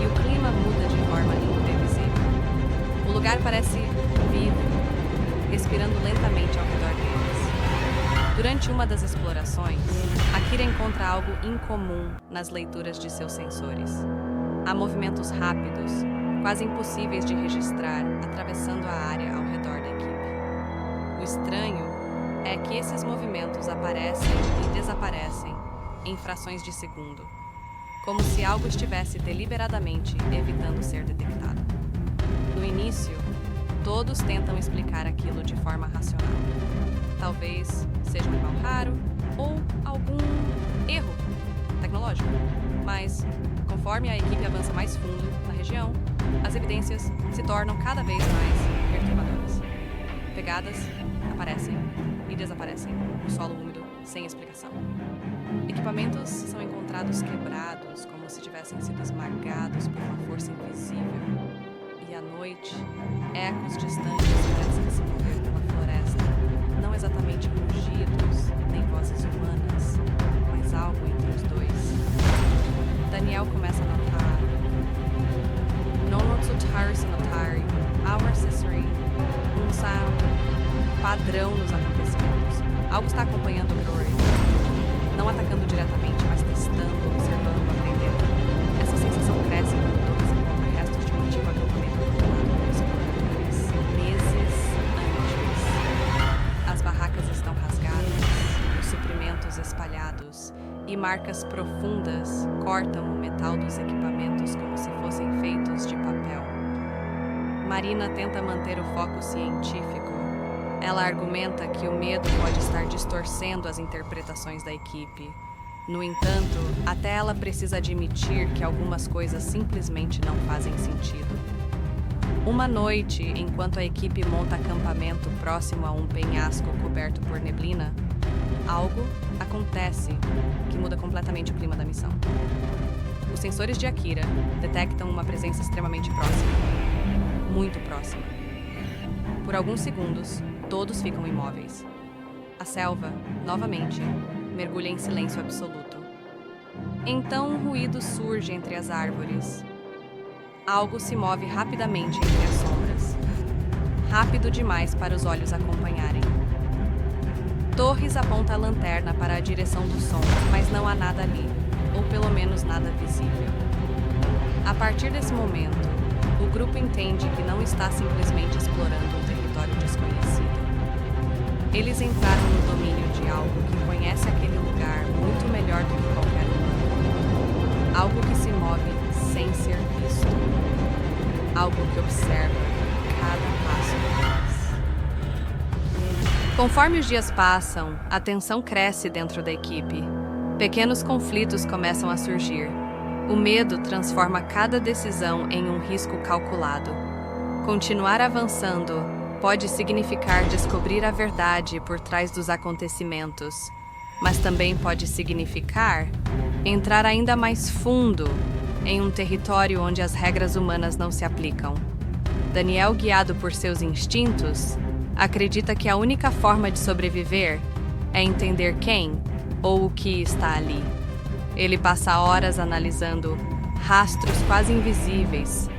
e o clima muda de forma imprevisível. O lugar parece vivo, respirando lentamente ao redor deles. Durante uma das explorações, Akira encontra algo incomum nas leituras de seus sensores. Há movimentos rápidos, quase impossíveis de registrar, atravessando a área ao redor da equipe. O estranho é que esses movimentos aparecem e desaparecem em frações de segundo, como se algo estivesse deliberadamente evitando ser detectado. No início, todos tentam explicar aquilo de forma racional. Talvez seja um animal raro ou algum erro tecnológico, mas conforme a equipe avança mais fundo na região, as evidências se tornam cada vez mais perturbadoras. Pegadas aparecem e desaparecem no solo úmido sem explicação. Equipamentos são encontrados quebrados, como se tivessem sido esmagados por uma força invisível. E à noite, ecos distantes parecem se mover pela floresta, não exatamente rugidos nem vozes humanas, mas algo entre os dois. Daniel começa a notar: Nonotsutar Sinotari, Our Sisri, um sound padrão nos acontecimentos. Algo está acompanhando o Rory, não atacando diretamente, mas testando, observando, aprendendo. Essa sensação cresce quando todos encontram restos de um antigo acampamento abandonado por exploradores meses antes. As barracas estão rasgadas, os suprimentos espalhados, e marcas profundas cortam o metal dos equipamentos como se fossem feitos de papel. Marina tenta manter o foco científico. Ela argumenta que o medo pode estar distorcendo as interpretações da equipe. No entanto, até ela precisa admitir que algumas coisas simplesmente não fazem sentido. Uma noite, enquanto a equipe monta acampamento próximo a um penhasco coberto por neblina, algo acontece que muda completamente o clima da missão. Os sensores de Akira detectam uma presença extremamente próxima. Muito próxima. Por alguns segundos, todos ficam imóveis. A selva, novamente, mergulha em silêncio absoluto. Então um ruído surge entre as árvores. Algo se move rapidamente entre as sombras. Rápido demais para os olhos acompanharem. Torres aponta a lanterna para a direção do som, mas não há nada ali, ou pelo menos nada visível. A partir desse momento, o grupo entende que não está simplesmente explorando um território desconhecido. Eles entraram no domínio de algo que conhece aquele lugar muito melhor do que qualquer humano. Algo que se move sem ser visto. Algo que observa cada passo que faz. Conforme os dias passam, a tensão cresce dentro da equipe. Pequenos conflitos começam a surgir. O medo transforma cada decisão em um risco calculado. Continuar avançando pode significar descobrir a verdade por trás dos acontecimentos, mas também pode significar entrar ainda mais fundo em um território onde as regras humanas não se aplicam. Daniel, guiado por seus instintos, acredita que a única forma de sobreviver é entender quem ou o que está ali. Ele passa horas analisando rastros quase invisíveis,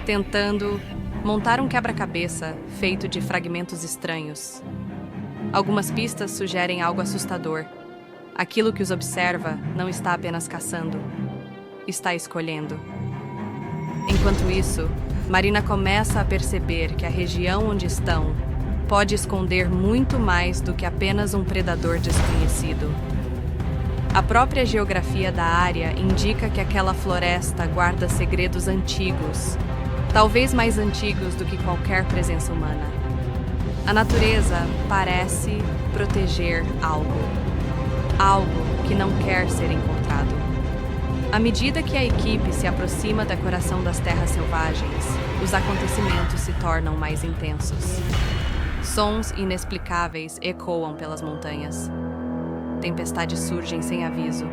tentando montar um quebra-cabeça feito de fragmentos estranhos. Algumas pistas sugerem algo assustador. Aquilo que os observa não está apenas caçando, está escolhendo. Enquanto isso, Marina começa a perceber que a região onde estão pode esconder muito mais do que apenas um predador desconhecido. A própria geografia da área indica que aquela floresta guarda segredos antigos, talvez mais antigos do que qualquer presença humana. A natureza parece proteger algo que não quer ser encontrado. À medida que a equipe se aproxima da coração das terras selvagens, os acontecimentos se tornam mais intensos. Sons inexplicáveis ecoam pelas montanhas. Tempestades surgem sem aviso,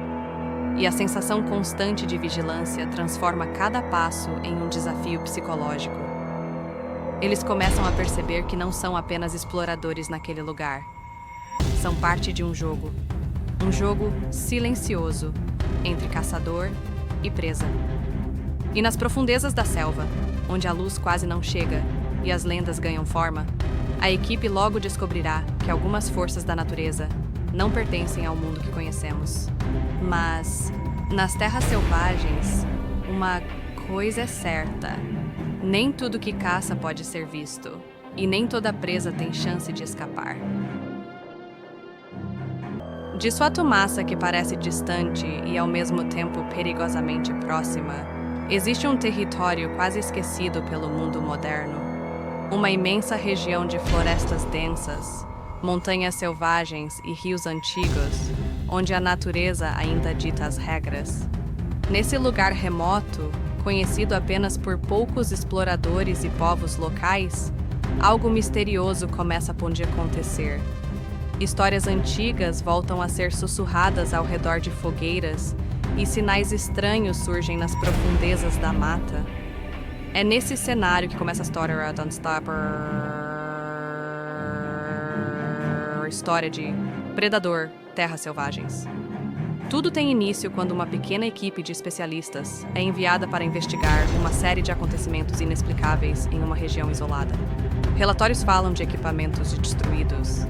e a sensação constante de vigilância transforma cada passo em um desafio psicológico. Eles começam a perceber que não são apenas exploradores naquele lugar. São parte de um jogo silencioso entre caçador e presa. E nas profundezas da selva, onde a luz quase não chega e as lendas ganham forma, a equipe logo descobrirá que algumas forças da natureza não pertencem ao mundo que conhecemos. Mas, nas terras selvagens, uma coisa é certa: nem tudo que caça pode ser visto, e nem toda presa tem chance de escapar. De sua massa que parece distante e ao mesmo tempo perigosamente próxima, existe um território quase esquecido pelo mundo moderno. Uma imensa região de florestas densas, montanhas selvagens e rios antigos, onde a natureza ainda dita as regras. Nesse lugar remoto, conhecido apenas por poucos exploradores e povos locais, algo misterioso começa a acontecer. Histórias antigas voltam a ser sussurradas ao redor de fogueiras e sinais estranhos surgem nas profundezas da mata. É nesse cenário que começa a história Don't Stop, história de Predador, Terras Selvagens. Tudo tem início quando uma pequena equipe de especialistas é enviada para investigar uma série de acontecimentos inexplicáveis em uma região isolada. Relatórios falam de equipamentos destruídos,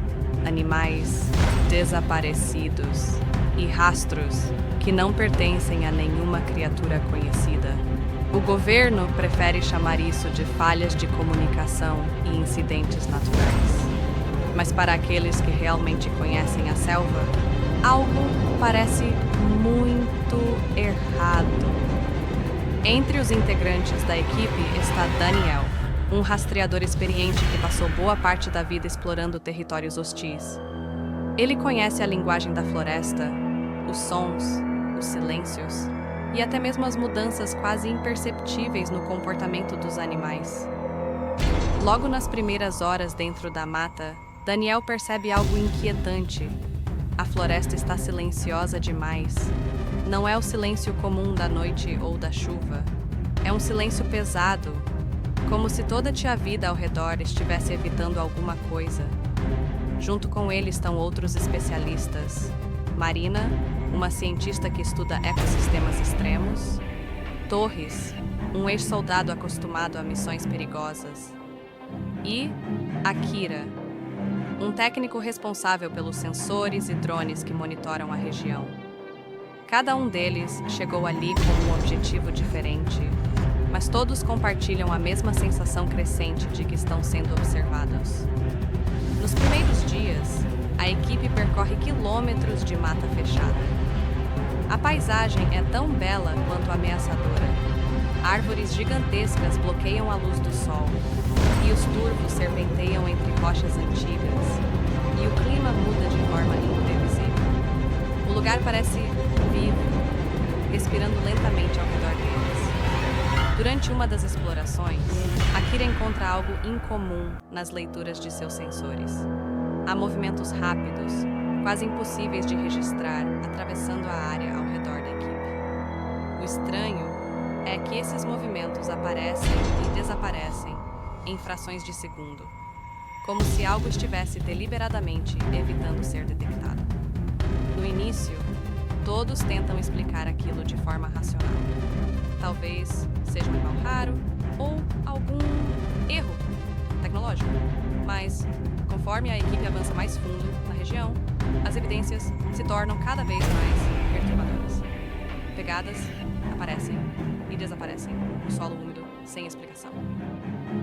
animais desaparecidos e rastros que não pertencem a nenhuma criatura conhecida. O governo prefere chamar isso de falhas de comunicação e incidentes naturais. Mas para aqueles que realmente conhecem a selva, algo parece muito errado. Entre os integrantes da equipe está Daniel, um rastreador experiente que passou boa parte da vida explorando territórios hostis. Ele conhece a linguagem da floresta, os sons, os silêncios e até mesmo as mudanças quase imperceptíveis no comportamento dos animais. Logo nas primeiras horas dentro da mata, Daniel percebe algo inquietante. A floresta está silenciosa demais. Não é o silêncio comum da noite ou da chuva. É um silêncio pesado, como se toda a vida ao redor estivesse evitando alguma coisa. Junto com ele estão outros especialistas. Marina, uma cientista que estuda ecossistemas extremos. Torres, um ex-soldado acostumado a missões perigosas. E Akira, um técnico responsável pelos sensores e drones que monitoram a região. Cada um deles chegou ali com um objetivo diferente, mas todos compartilham a mesma sensação crescente de que estão sendo observados. Nos primeiros dias, a equipe percorre quilômetros de mata fechada. A paisagem é tão bela quanto ameaçadora. Árvores gigantescas bloqueiam a luz do sol, e os turvos serpenteiam entre rochas antigas, e o clima muda de forma imprevisível. O lugar parece vivo, respirando lentamente ao redor deles. Durante uma das explorações, Akira encontra algo incomum nas leituras de seus sensores. Há movimentos rápidos, quase impossíveis de registrar, atravessando a área ao redor da equipe. O estranho é que esses movimentos aparecem e desaparecem em frações de segundo, como se algo estivesse deliberadamente evitando ser detectado. No início, todos tentam explicar aquilo de forma racional. Talvez seja um animal raro ou algum erro tecnológico, mas conforme a equipe avança mais fundo na região, as evidências se tornam cada vez mais perturbadoras. Pegadas aparecem e desaparecem no solo úmido sem explicação.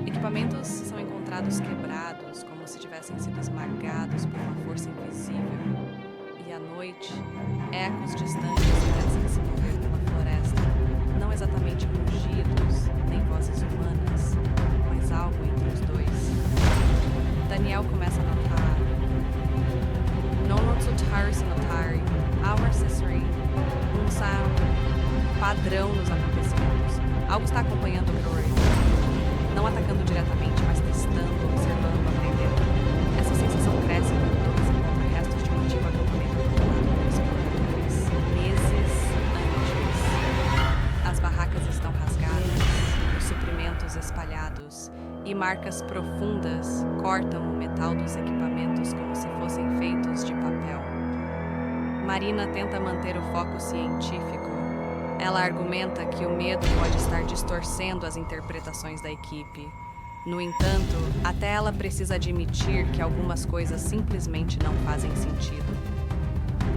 Equipamentos são encontrados quebrados, como se tivessem sido esmagados por uma força invisível. E à noite, ecos distantes parecem se mover pela floresta, não exatamente rugidos, nem vozes humanas, mas algo entre os dois. Daniel começa a notar Nonotsutar Sinotari, Our Accessory, um sound padrão nos acontecimentos. Algo está acompanhando o Rory, não atacando diretamente, mas testando, observando, aprendendo. Essa sensação cresce quando todos encontram restos de um antigo acampamento abandonado por exploradores meses antes. As barracas estão rasgadas, os suprimentos espalhados e marcas profundas cortam o metal dos equipamentos como se fossem feitos de papel. Marina tenta manter o foco científico. Ela argumenta que o medo pode estar distorcendo as interpretações da equipe. No entanto, até ela precisa admitir que algumas coisas simplesmente não fazem sentido.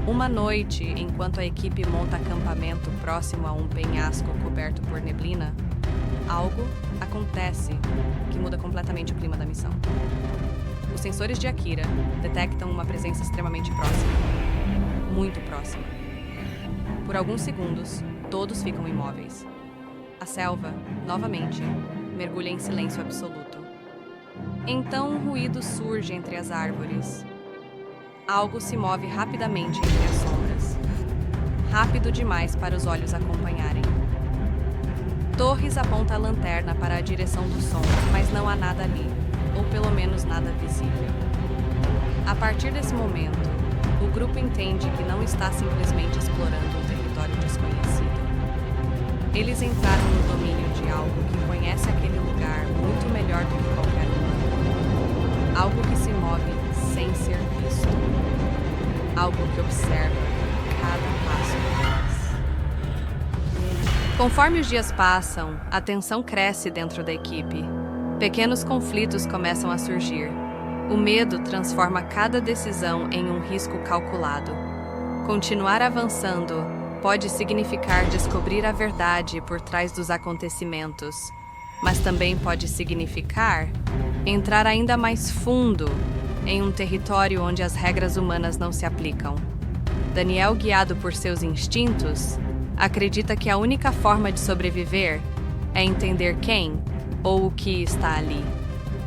Uma noite, enquanto a equipe monta acampamento próximo a um penhasco coberto por neblina, algo acontece que muda completamente o clima da missão. Os sensores de Akira detectam uma presença extremamente próxima. Muito próxima. Por alguns segundos, todos ficam imóveis. A selva, novamente, mergulha em silêncio absoluto. Então um ruído surge entre as árvores. Algo se move rapidamente entre as sombras. Rápido demais para os olhos acompanharem. Torres aponta a lanterna para a direção do som, mas não há nada ali, ou pelo menos nada visível. A partir desse momento, o grupo entende que não está simplesmente explorando um território desconhecido. Eles entraram no domínio de algo que conhece aquele lugar muito melhor do que qualquer humano. Algo que se move sem ser visto. Algo que observa cada passo que faz. Conforme os dias passam, a tensão cresce dentro da equipe. Pequenos conflitos começam a surgir. O medo transforma cada decisão em um risco calculado. Continuar avançando pode significar descobrir a verdade por trás dos acontecimentos, mas também pode significar entrar ainda mais fundo em um território onde as regras humanas não se aplicam. Daniel, guiado por seus instintos, acredita que a única forma de sobreviver é entender quem ou o que está ali.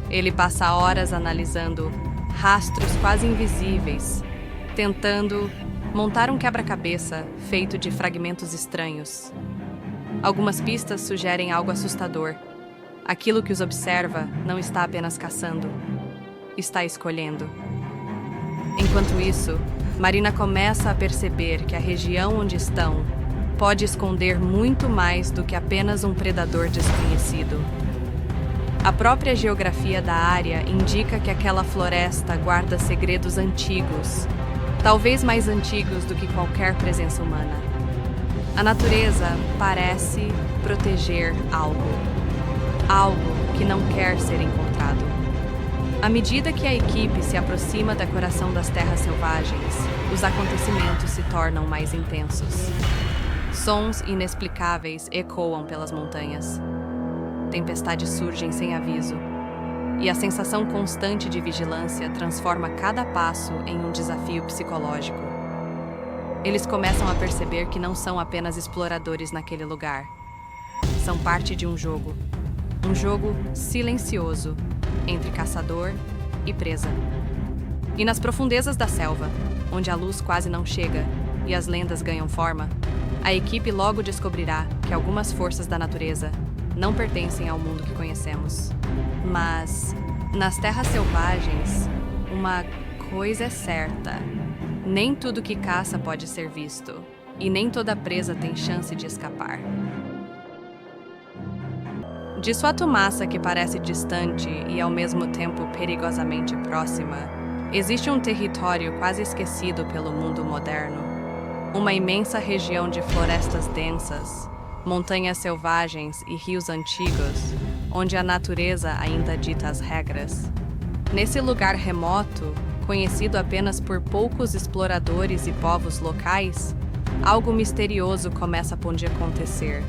Ele passa horas analisando rastros quase invisíveis, tentando montar um quebra-cabeça feito de fragmentos estranhos. Algumas pistas sugerem algo assustador. Aquilo que os observa não está apenas caçando, está escolhendo. Enquanto isso, Marina começa a perceber que a região onde estão pode esconder muito mais do que apenas um predador desconhecido. A própria geografia da área indica que aquela floresta guarda segredos antigos, talvez mais antigos do que qualquer presença humana. A natureza parece proteger algo que não quer ser encontrado. À medida que a equipe se aproxima da coração das terras selvagens, os acontecimentos se tornam mais intensos. Sons inexplicáveis ecoam pelas montanhas. Tempestades surgem sem aviso, e a sensação constante de vigilância transforma cada passo em um desafio psicológico. Eles começam a perceber que não são apenas exploradores naquele lugar. São parte de um jogo silencioso entre caçador e presa. E nas profundezas da selva, onde a luz quase não chega e as lendas ganham forma, a equipe logo descobrirá que algumas forças da natureza não pertencem ao mundo que conhecemos. Mas, nas terras selvagens, uma coisa é certa: nem tudo que caça pode ser visto, e nem toda presa tem chance de escapar. De sua massa que parece distante e ao mesmo tempo perigosamente próxima, existe um território quase esquecido pelo mundo moderno. Uma imensa região de florestas densas, montanhas selvagens e rios antigos, onde a natureza ainda dita as regras. Nesse lugar remoto, conhecido apenas por poucos exploradores e povos locais, algo misterioso começa a acontecer.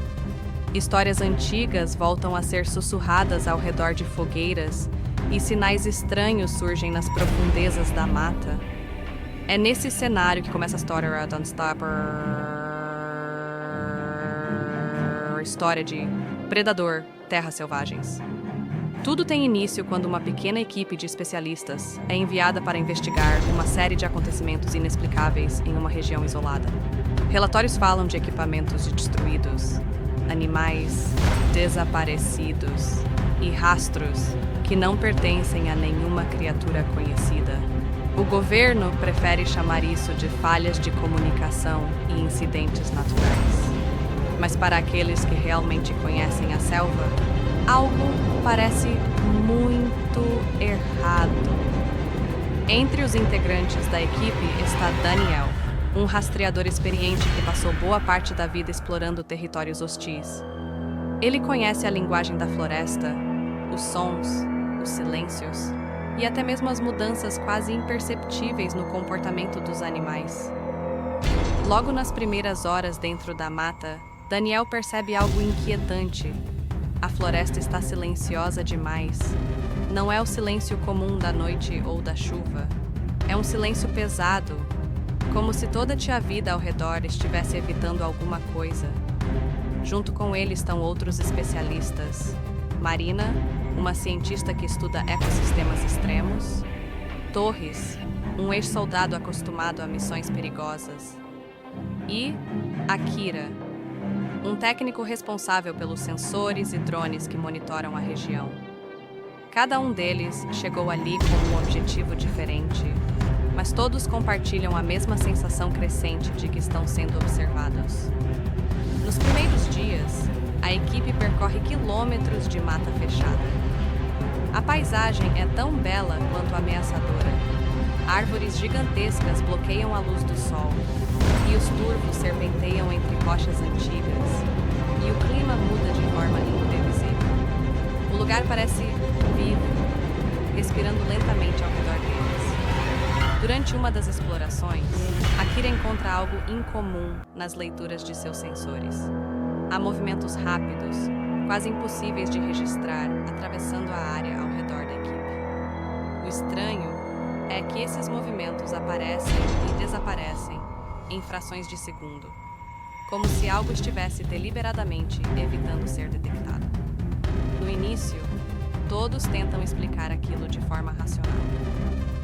Histórias antigas voltam a ser sussurradas ao redor de fogueiras e sinais estranhos surgem nas profundezas da mata. É nesse cenário que começa a história Don't Stop história de Predador, Terras Selvagens. Tudo tem início quando uma pequena equipe de especialistas é enviada para investigar uma série de acontecimentos inexplicáveis em uma região isolada. Relatórios falam de equipamentos destruídos, animais desaparecidos e rastros que não pertencem a nenhuma criatura conhecida. O governo prefere chamar isso de falhas de comunicação e incidentes naturais. Mas para aqueles que realmente conhecem a selva, algo parece muito errado. Entre os integrantes da equipe está Daniel, um rastreador experiente que passou boa parte da vida explorando territórios hostis. Ele conhece a linguagem da floresta, os sons, os silêncios e até mesmo as mudanças quase imperceptíveis no comportamento dos animais. Logo nas primeiras horas dentro da mata, Daniel percebe algo inquietante. A floresta está silenciosa demais. Não é o silêncio comum da noite ou da chuva. É um silêncio pesado, como se toda a vida ao redor estivesse evitando alguma coisa. Junto com ele estão outros especialistas. Marina, uma cientista que estuda ecossistemas extremos. Torres, um ex-soldado acostumado a missões perigosas. E Akira, um técnico responsável pelos sensores e drones que monitoram a região. Cada um deles chegou ali com um objetivo diferente, mas todos compartilham a mesma sensação crescente de que estão sendo observados. Nos primeiros dias, a equipe percorre quilômetros de mata fechada. A paisagem é tão bela quanto ameaçadora. Árvores gigantescas bloqueiam a luz do sol, e os turvos serpenteiam entre rochas antigas, e o clima muda de forma imprevisível. O lugar parece vivo, respirando lentamente ao redor deles. Durante uma das explorações, Akira encontra algo incomum nas leituras de seus sensores. Há movimentos rápidos, quase impossíveis de registrar, atravessando a área ao redor da equipe. O estranho é que esses movimentos aparecem e desaparecem em frações de segundo, como se algo estivesse deliberadamente evitando ser detectado. No início, todos tentam explicar aquilo de forma racional.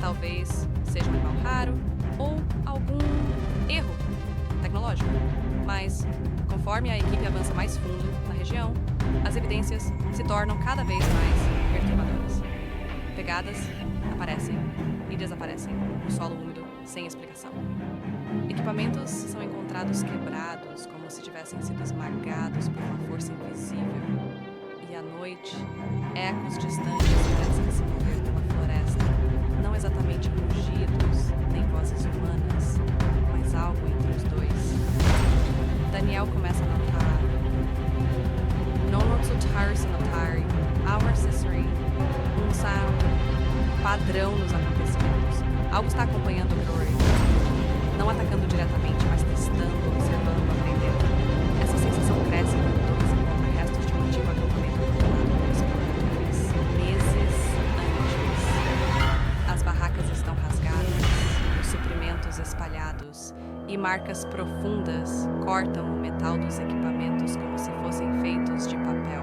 Talvez seja um animal raro ou algum erro tecnológico, mas conforme a equipe avança mais fundo na região, as evidências se tornam cada vez mais perturbadoras. Pegadas aparecem e desaparecem no solo úmido sem explicação. Equipamentos são encontrados quebrados, como se tivessem sido esmagados por uma força invisível. E à noite, ecos distantes parecem se mover pela floresta, não exatamente rugidos nem vozes humanas, mas algo entre os dois. Daniel começa a notar Nonotsutari Sonotari, Our Sisri, um sound padrão nos acontecimentos. Algo está acompanhando o Rory, não atacando diretamente, mas testando, observando, aprendendo. Essa sensação cresce quando todos encontram restos de um antigo acampamento abandonado por exploradores meses antes. As barracas estão rasgadas, os suprimentos espalhados e marcas profundas cortam o metal dos equipamentos como se fossem feitos de papel.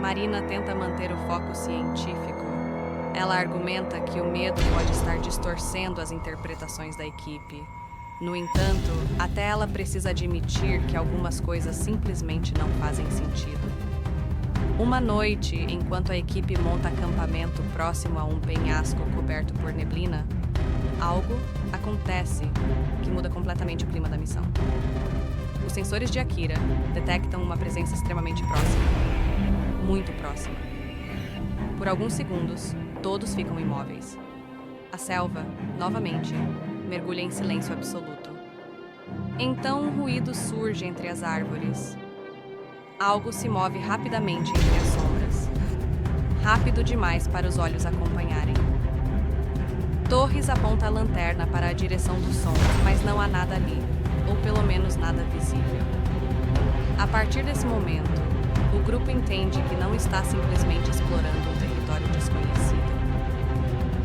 Marina tenta manter o foco científico. Ela argumenta que o medo pode estar distorcendo as interpretações da equipe. No entanto, até ela precisa admitir que algumas coisas simplesmente não fazem sentido. Uma noite, enquanto a equipe monta acampamento próximo a um penhasco coberto por neblina, algo acontece que muda completamente o clima da missão. Os sensores de Akira detectam uma presença extremamente próxima. Muito próxima. Por alguns segundos, todos ficam imóveis. A selva, novamente, mergulha em silêncio absoluto. Então um ruído surge entre as árvores. Algo se move rapidamente entre as sombras. Rápido demais para os olhos acompanharem. Torres aponta a lanterna para a direção do som, mas não há nada ali, ou pelo menos nada visível. A partir desse momento, o grupo entende que não está simplesmente explorando um território desconhecido.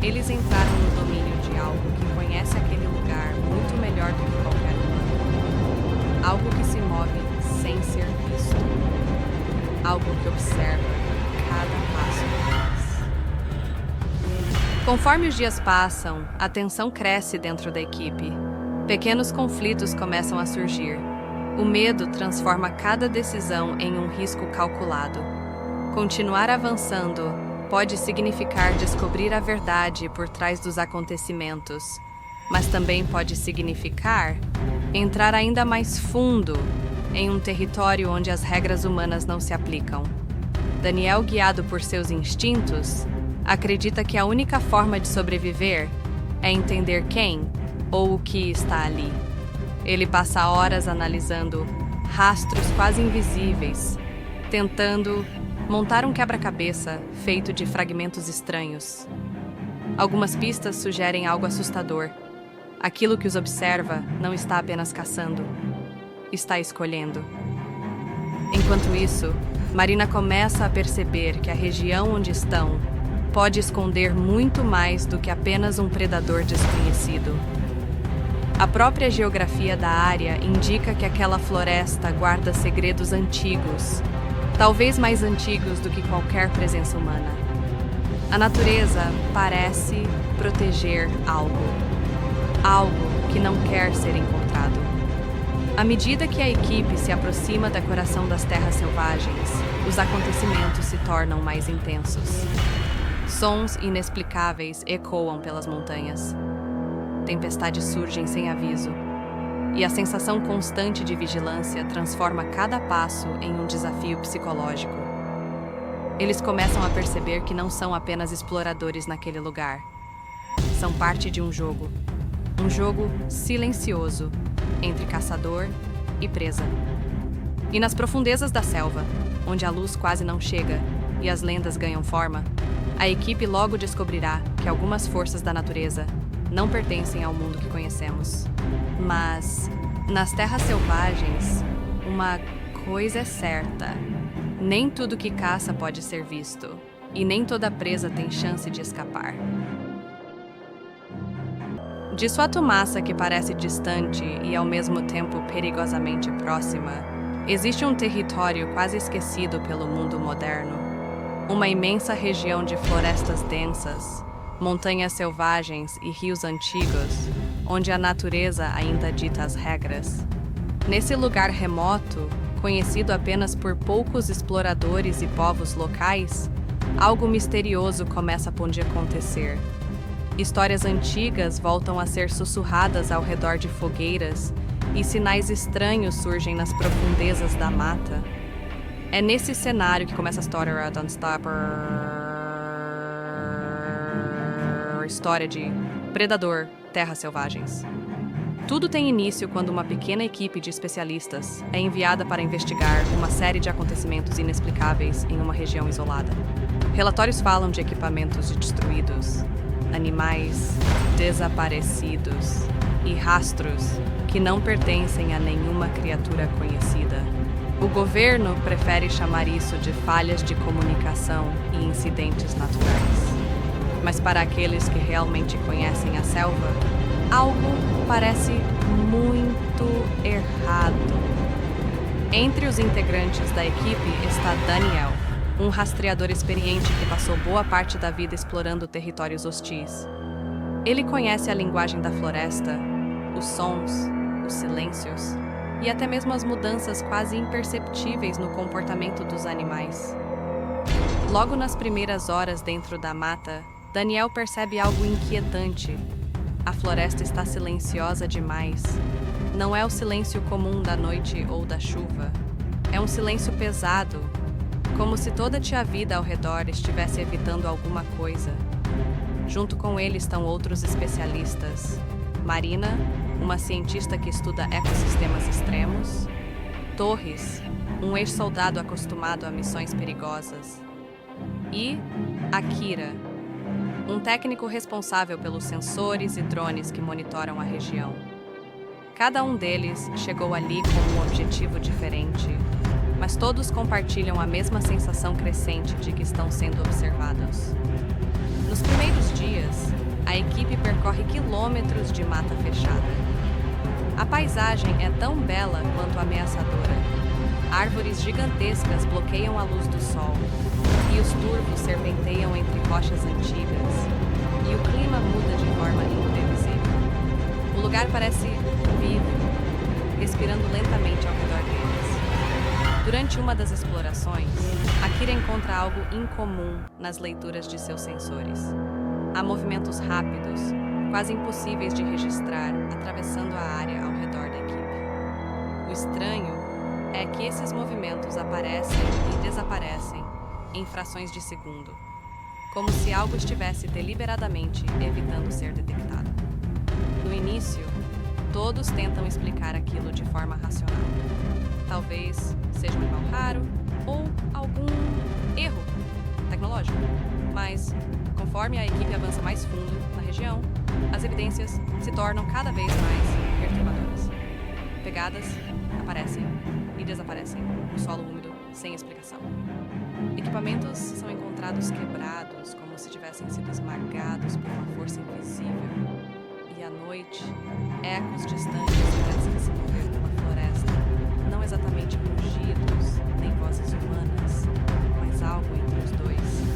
Eles entraram no domínio de algo que conhece aquele lugar muito melhor do que qualquer humano. Algo que se move sem ser visto. Algo que observa cada passo que faz. Conforme os dias passam, a tensão cresce dentro da equipe. Pequenos conflitos começam a surgir. O medo transforma cada decisão em um risco calculado. Continuar avançando pode significar descobrir a verdade por trás dos acontecimentos, mas também pode significar entrar ainda mais fundo em um território onde as regras humanas não se aplicam. Daniel, guiado por seus instintos, acredita que a única forma de sobreviver é entender quem ou o que está ali. Ele passa horas analisando rastros quase invisíveis, tentando montar um quebra-cabeça feito de fragmentos estranhos. Algumas pistas sugerem algo assustador. Aquilo que os observa não está apenas caçando, está escolhendo. Enquanto isso, Marina começa a perceber que a região onde estão pode esconder muito mais do que apenas um predador desconhecido. A própria geografia da área indica que aquela floresta guarda segredos antigos, talvez mais antigos do que qualquer presença humana. A natureza parece proteger algo que não quer ser encontrado. À medida que a equipe se aproxima da coração das terras selvagens, os acontecimentos se tornam mais intensos. Sons inexplicáveis ecoam pelas montanhas. Tempestades surgem sem aviso, e a sensação constante de vigilância transforma cada passo em um desafio psicológico. Eles começam a perceber que não são apenas exploradores naquele lugar. São parte de um jogo silencioso entre caçador e presa. E nas profundezas da selva, onde a luz quase não chega e as lendas ganham forma, a equipe logo descobrirá que algumas forças da natureza não pertencem ao mundo que conhecemos. Mas, nas terras selvagens, uma coisa é certa: nem tudo que caça pode ser visto, e nem toda presa tem chance de escapar. De sua massa que parece distante e ao mesmo tempo perigosamente próxima, existe um território quase esquecido pelo mundo moderno. Uma imensa região de florestas densas, montanhas selvagens e rios antigos, onde a natureza ainda dita as regras. Nesse lugar remoto, conhecido apenas por poucos exploradores e povos locais, algo misterioso começa a acontecer. Histórias antigas voltam a ser sussurradas ao redor de fogueiras e sinais estranhos surgem nas profundezas da mata. É nesse cenário que começa a história Don't Stop, história de Predador, Terras Selvagens. Tudo tem início quando uma pequena equipe de especialistas é enviada para investigar uma série de acontecimentos inexplicáveis em uma região isolada. Relatórios falam de equipamentos destruídos, animais desaparecidos e rastros que não pertencem a nenhuma criatura conhecida. O governo prefere chamar isso de falhas de comunicação e incidentes naturais. Mas para aqueles que realmente conhecem a selva, algo parece muito errado. Entre os integrantes da equipe está Daniel, um rastreador experiente que passou boa parte da vida explorando territórios hostis. Ele conhece a linguagem da floresta, os sons, os silêncios e até mesmo as mudanças quase imperceptíveis no comportamento dos animais. Logo nas primeiras horas dentro da mata, Daniel percebe algo inquietante. A floresta está silenciosa demais. Não é o silêncio comum da noite ou da chuva. É um silêncio pesado, como se toda a vida ao redor estivesse evitando alguma coisa. Junto com ele estão outros especialistas. Marina, uma cientista que estuda ecossistemas extremos. Torres, um ex-soldado acostumado a missões perigosas. E Akira, um técnico responsável pelos sensores e drones que monitoram a região. Cada um deles chegou ali com um objetivo diferente. mas todos compartilham a mesma sensação crescente de que estão sendo observados. Nos primeiros dias, a equipe percorre quilômetros de mata fechada. A paisagem é tão bela quanto ameaçadora. Árvores gigantescas bloqueiam a luz do sol, e os turvos serpenteiam entre rochas antigas, e o clima muda de forma imprevisível. O lugar parece vivo, respirando lentamente ao redor deles. Durante uma das explorações, Akira encontra algo incomum nas leituras de seus sensores. Há movimentos rápidos, quase impossíveis de registrar, atravessando a área ao redor da equipe. O estranho é que esses movimentos aparecem e desaparecem em frações de segundo, como se algo estivesse deliberadamente evitando ser detectado. No início, todos tentam explicar aquilo de forma racional. Talvez seja um animal raro ou algum erro tecnológico, mas conforme a equipe avança mais fundo na região, as evidências se tornam cada vez mais perturbadoras. Pegadas aparecem e desaparecem no solo úmido sem explicação. Equipamentos são encontrados quebrados, como se tivessem sido esmagados por uma força invisível. E à noite, ecos distantes parecem se mover pela floresta, não exatamente rugidos nem vozes humanas, mas algo entre os dois.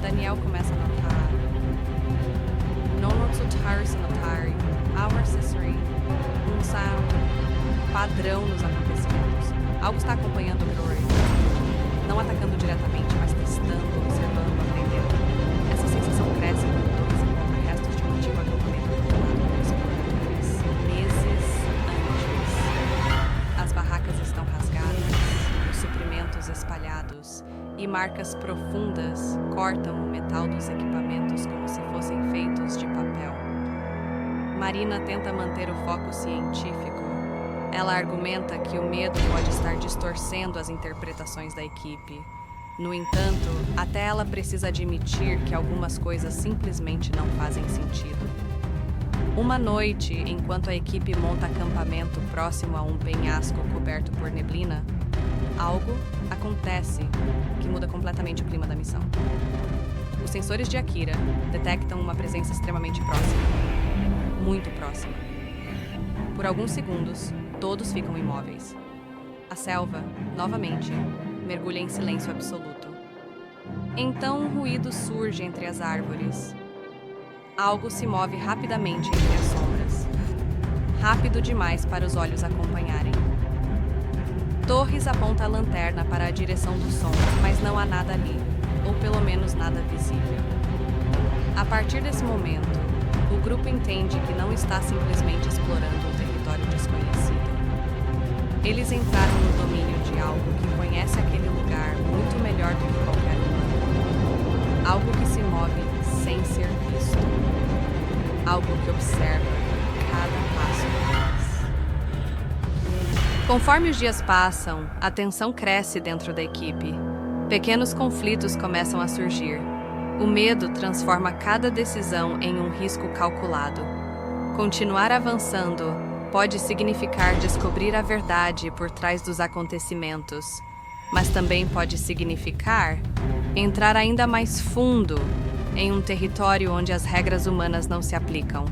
Daniel começa a notar Nonotsutari Sonotari, Our Sisri, um sound padrão nos acontecimentos. Algo está acompanhando Glory, não atacando diretamente, mas testando, observando, aprendendo. Essa sensação cresce quando todos encontram restos de um antigo acampamento abandonado por exploradores meses antes. As barracas estão rasgadas, os suprimentos espalhados e marcas profundas cortam o metal dos equipamentos como se fossem feitos de papel. Marina tenta manter o foco científico. Ela argumenta que o medo pode estar distorcendo as interpretações da equipe. No entanto, até ela precisa admitir que algumas coisas simplesmente não fazem sentido. Uma noite, enquanto a equipe monta acampamento próximo a um penhasco coberto por neblina, algo acontece que muda completamente o clima da missão. Os sensores de Akira detectam uma presença extremamente próxima. Muito próxima. Por alguns segundos, todos ficam imóveis. A selva, novamente, mergulha em silêncio absoluto. Então um ruído surge entre as árvores. Algo se move rapidamente entre as sombras. Rápido demais para os olhos acompanharem. Torres aponta a lanterna para a direção do som, mas não há nada ali, ou pelo menos nada visível. A partir desse momento, o grupo entende que não está simplesmente explorando um território desconhecido. Eles entraram no domínio de algo que conhece aquele lugar muito melhor do que qualquer humano. Algo que se move sem ser visto. Algo que observa cada passo deles. Conforme os dias passam, a tensão cresce dentro da equipe. Pequenos conflitos começam a surgir. O medo transforma cada decisão em um risco calculado. Continuar avançando pode significar descobrir a verdade por trás dos acontecimentos, mas também pode significar entrar ainda mais fundo em um território onde as regras humanas não se aplicam.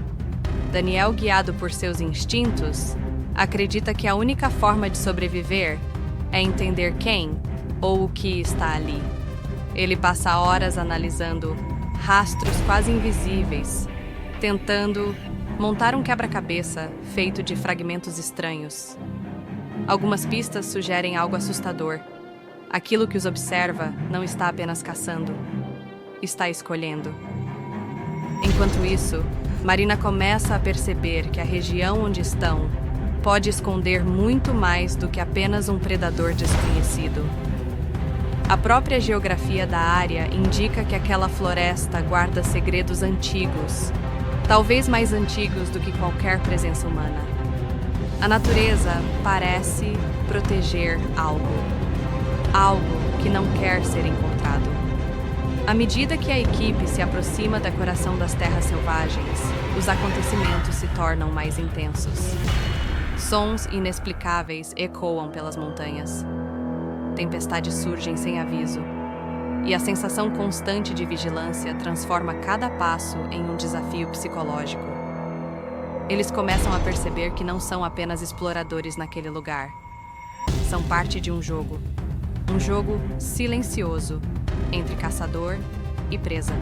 Daniel, guiado por seus instintos, acredita que a única forma de sobreviver é entender quem ou o que está ali. Ele passa horas analisando rastros quase invisíveis, tentando montar um quebra-cabeça feito de fragmentos estranhos. Algumas pistas sugerem algo assustador. Aquilo que os observa não está apenas caçando, está escolhendo. Enquanto isso, Marina começa a perceber que a região onde estão pode esconder muito mais do que apenas um predador desconhecido. A própria geografia da área indica que aquela floresta guarda segredos antigos, talvez mais antigos do que qualquer presença humana. A natureza parece proteger algo que não quer ser encontrado. À medida que a equipe se aproxima da coração das terras selvagens, os acontecimentos se tornam mais intensos. Sons inexplicáveis ecoam pelas montanhas. tempestades surgem sem aviso, e a sensação constante de vigilância transforma cada passo em um desafio psicológico. Eles começam a perceber que não são apenas exploradores naquele lugar. São parte de um jogo silencioso entre caçador e presa.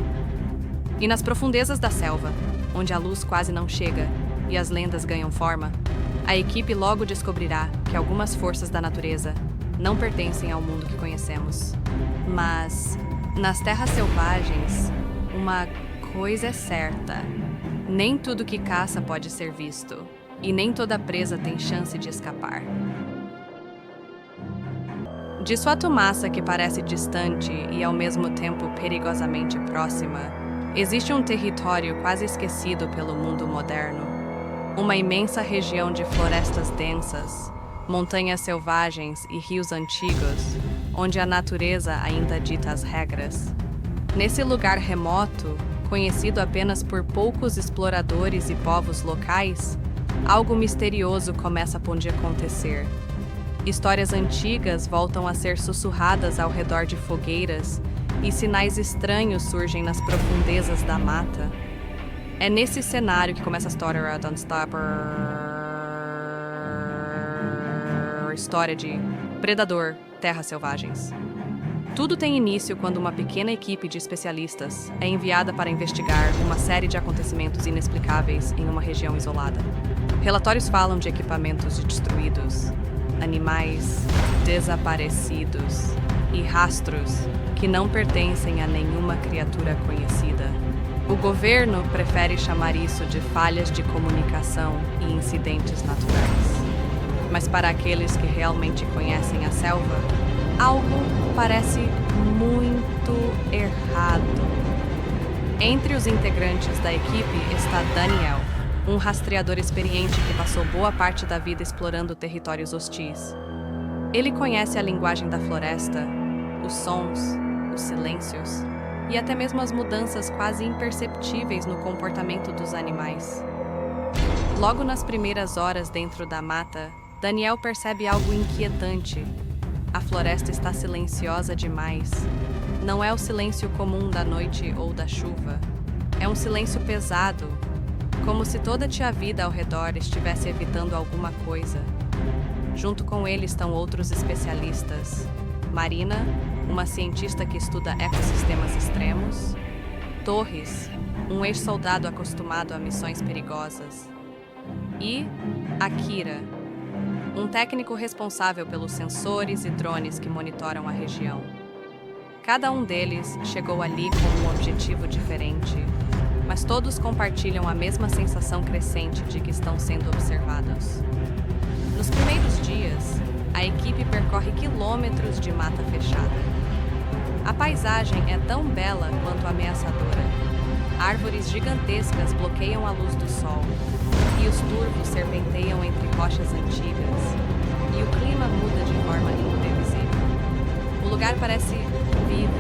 E nas profundezas da selva, onde a luz quase não chega e as lendas ganham forma, a equipe logo descobrirá que algumas forças da natureza não pertencem ao mundo que conhecemos. Mas, nas terras selvagens, uma coisa é certa: nem tudo que caça pode ser visto, e nem toda presa tem chance de escapar. De sua massa que parece distante e ao mesmo tempo perigosamente próxima, existe um território quase esquecido pelo mundo moderno. Uma imensa região de florestas densas, montanhas selvagens e rios antigos, onde a natureza ainda dita as regras. Nesse lugar remoto, conhecido apenas por poucos exploradores e povos locais, algo misterioso começa a acontecer. Histórias antigas voltam a ser sussurradas ao redor de fogueiras e sinais estranhos surgem nas profundezas da mata. É nesse cenário que começa a história Don't Stop, história de Predador, Terras Selvagens. Tudo tem início quando uma pequena equipe de especialistas é enviada para investigar uma série de acontecimentos inexplicáveis em uma região isolada. Relatórios falam de equipamentos destruídos, animais desaparecidos e rastros que não pertencem a nenhuma criatura conhecida. O governo prefere chamar isso de falhas de comunicação e incidentes naturais. Mas para aqueles que realmente conhecem a selva, algo parece muito errado. Entre os integrantes da equipe está Daniel, um rastreador experiente que passou boa parte da vida explorando territórios hostis. Ele conhece a linguagem da floresta, os sons, os silêncios e até mesmo as mudanças quase imperceptíveis no comportamento dos animais. Logo nas primeiras horas dentro da mata, Daniel percebe algo inquietante. A floresta está silenciosa demais. Não é o silêncio comum da noite ou da chuva. É um silêncio pesado, como se toda a vida ao redor estivesse evitando alguma coisa. Junto com ele estão outros especialistas. Marina, uma cientista que estuda ecossistemas extremos. Torres, um ex-soldado acostumado a missões perigosas. E Akira, um técnico responsável pelos sensores e drones que monitoram a região. Cada um deles chegou ali com um objetivo diferente, mas todos compartilham a mesma sensação crescente de que estão sendo observados. Nos primeiros dias, a equipe percorre quilômetros de mata fechada. A paisagem é tão bela quanto ameaçadora. Árvores gigantescas bloqueiam a luz do sol, e os turvos serpenteiam entre rochas antigas, e o clima muda de forma imprevisível. O lugar parece vivo,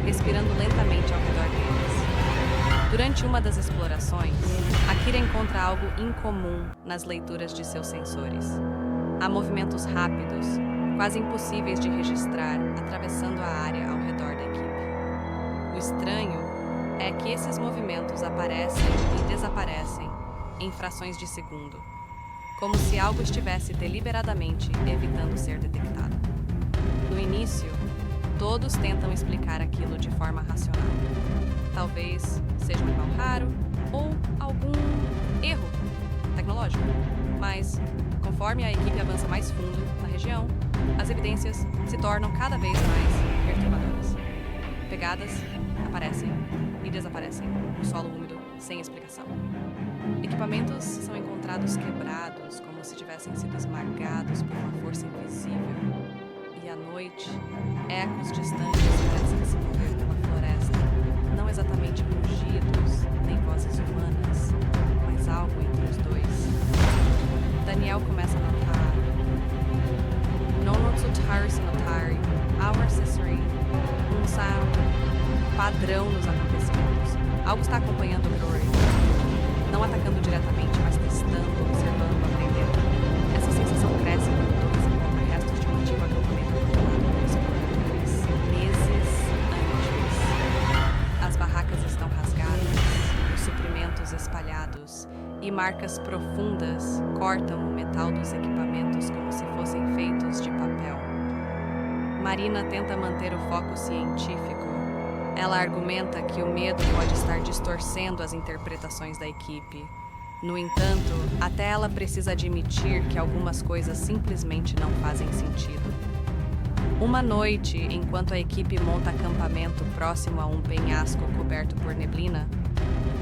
respirando lentamente ao redor deles. Durante uma das explorações, Akira encontra algo incomum nas leituras de seus sensores. Há movimentos rápidos, quase impossíveis de registrar, atravessando a área ao redor da equipe. O estranho é que esses movimentos aparecem e desaparecem em frações de segundo, como se algo estivesse deliberadamente evitando ser detectado. No início, todos tentam explicar aquilo de forma racional. Talvez seja um animal raro ou algum erro tecnológico, mas conforme a equipe avança mais fundo na região, as evidências se tornam cada vez mais perturbadoras. Pegadas aparecem e desaparecem no solo úmido sem explicação. Equipamentos são encontrados quebrados, como se tivessem sido esmagados por uma força invisível. E à noite, ecos distantes parecem se mover pela floresta, não exatamente rugidos nem vozes humanas, mas algo entre os dois. Daniel começa a notar Nonotsutar Sinotari, Our Accessory, um sound padrão nos acontecimentos. Algo está acompanhando o Rory, não atacando diretamente, mas testando, observando, aprendendo. Essa sensação cresce quando todos encontram restos de um antigo acampamento abandonado. marcas profundas cortam o metal dos equipamentos como se fossem feitos de papel. Marina tenta manter o foco científico. Ela argumenta que o medo pode estar distorcendo as interpretações da equipe. No entanto, até ela precisa admitir que algumas coisas simplesmente não fazem sentido. Uma noite, enquanto a equipe monta acampamento próximo a um penhasco coberto por neblina,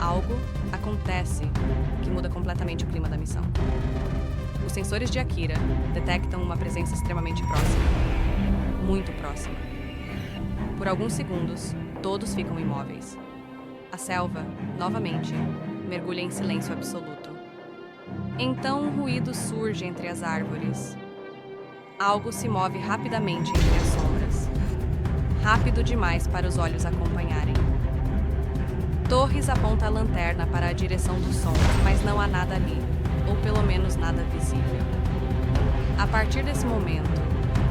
algo acontece que muda completamente o clima da missão. Os sensores de Akira detectam uma presença extremamente próxima, muito próxima. Por alguns segundos, todos ficam imóveis. A selva, novamente, mergulha em silêncio absoluto. Então um ruído surge entre as árvores. Algo se move rapidamente entre as sombras. Rápido demais para os olhos acompanharem. Torres aponta a lanterna para a direção do som, mas não há nada ali, ou pelo menos nada visível. A partir desse momento,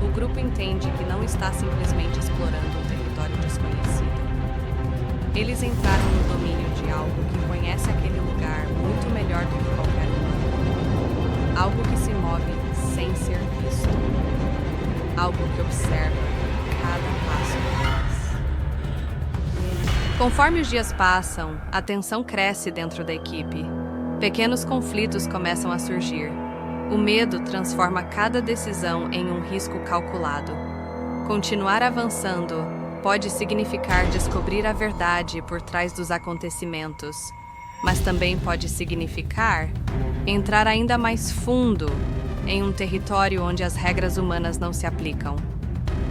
o grupo entende que não está simplesmente explorando um território desconhecido. Eles entraram no domínio de algo que conhece aquele lugar muito melhor do que qualquer humano. Algo que se move sem ser visto. Algo que observa cada passo que faz. Conforme os dias passam, a tensão cresce dentro da equipe. Pequenos conflitos começam a surgir. O medo transforma cada decisão em um risco calculado. Continuar avançando pode significar descobrir a verdade por trás dos acontecimentos, mas também pode significar entrar ainda mais fundo em um território onde as regras humanas não se aplicam.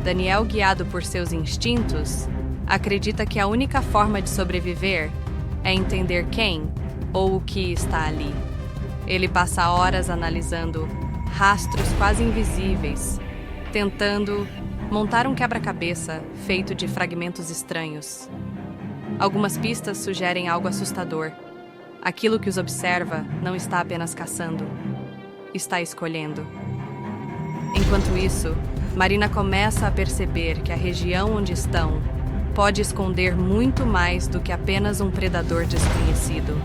Daniel, guiado por seus instintos, acredita que a única forma de sobreviver é entender quem ou o que está ali. Ele passa horas analisando rastros quase invisíveis, tentando montar um quebra-cabeça feito de fragmentos estranhos. Algumas pistas sugerem algo assustador. Aquilo que os observa não está apenas caçando, está escolhendo. Enquanto isso, Marina começa a perceber que a região onde estão pode esconder muito mais do que apenas um predador desconhecido.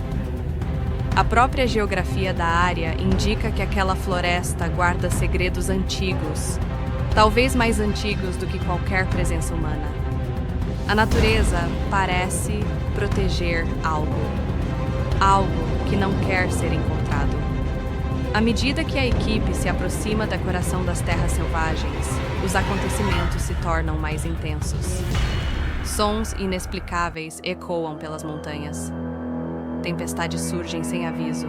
A própria geografia da área indica que aquela floresta guarda segredos antigos, talvez mais antigos do que qualquer presença humana. A natureza parece proteger algo que não quer ser encontrado. À medida que a equipe se aproxima da coração das terras selvagens, os acontecimentos se tornam mais intensos. Sons inexplicáveis ecoam pelas montanhas. Tempestades surgem sem aviso,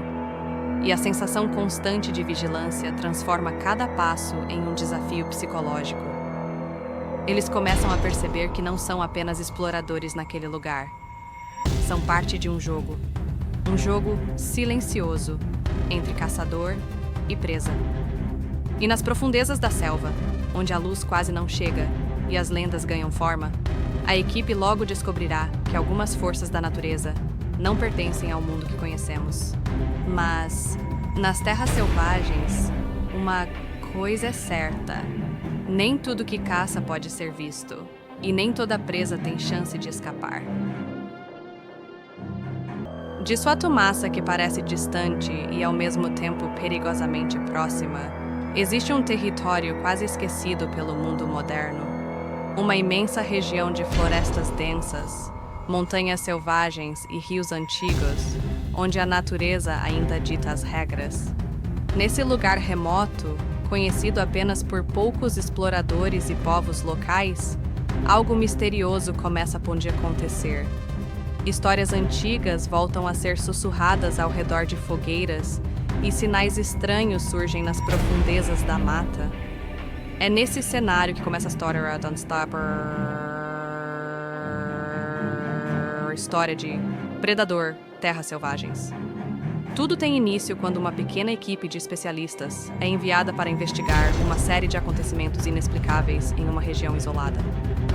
e a sensação constante de vigilância transforma cada passo em um desafio psicológico. Eles começam a perceber que não são apenas exploradores naquele lugar. São parte de um jogo silencioso entre caçador e presa. E nas profundezas da selva, onde a luz quase não chega e as lendas ganham forma, a equipe logo descobrirá que algumas forças da natureza não pertencem ao mundo que conhecemos. Mas, nas terras selvagens, uma coisa é certa: nem tudo que caça pode ser visto, e nem toda presa tem chance de escapar. De sua massa que parece distante e ao mesmo tempo perigosamente próxima, existe um território quase esquecido pelo mundo moderno. Uma imensa região de florestas densas, montanhas selvagens e rios antigos, onde a natureza ainda dita as regras. Nesse lugar remoto, conhecido apenas por poucos exploradores e povos locais, algo misterioso começa a acontecer. Histórias antigas voltam a ser sussurradas ao redor de fogueiras e sinais estranhos surgem nas profundezas da mata. É nesse cenário que começa a história Don't Stop história de Predador, Terras Selvagens. Tudo tem início quando uma pequena equipe de especialistas é enviada para investigar uma série de acontecimentos inexplicáveis em uma região isolada.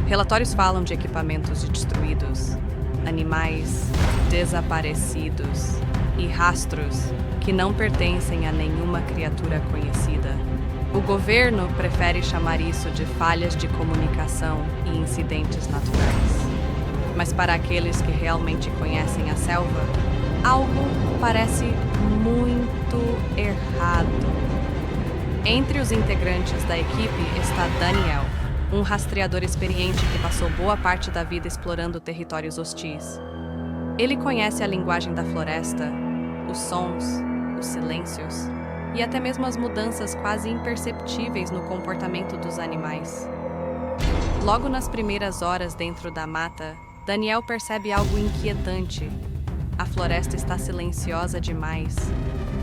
Relatórios falam de equipamentos destruídos, animais desaparecidos e rastros que não pertencem a nenhuma criatura conhecida. O governo prefere chamar isso de falhas de comunicação e incidentes naturais. Mas para aqueles que realmente conhecem a selva, algo parece muito errado. Entre os integrantes da equipe está Daniel, um rastreador experiente que passou boa parte da vida explorando territórios hostis. Ele conhece a linguagem da floresta, os sons, os silêncios e até mesmo as mudanças quase imperceptíveis no comportamento dos animais. Logo nas primeiras horas dentro da mata, Daniel percebe algo inquietante. A floresta está silenciosa demais.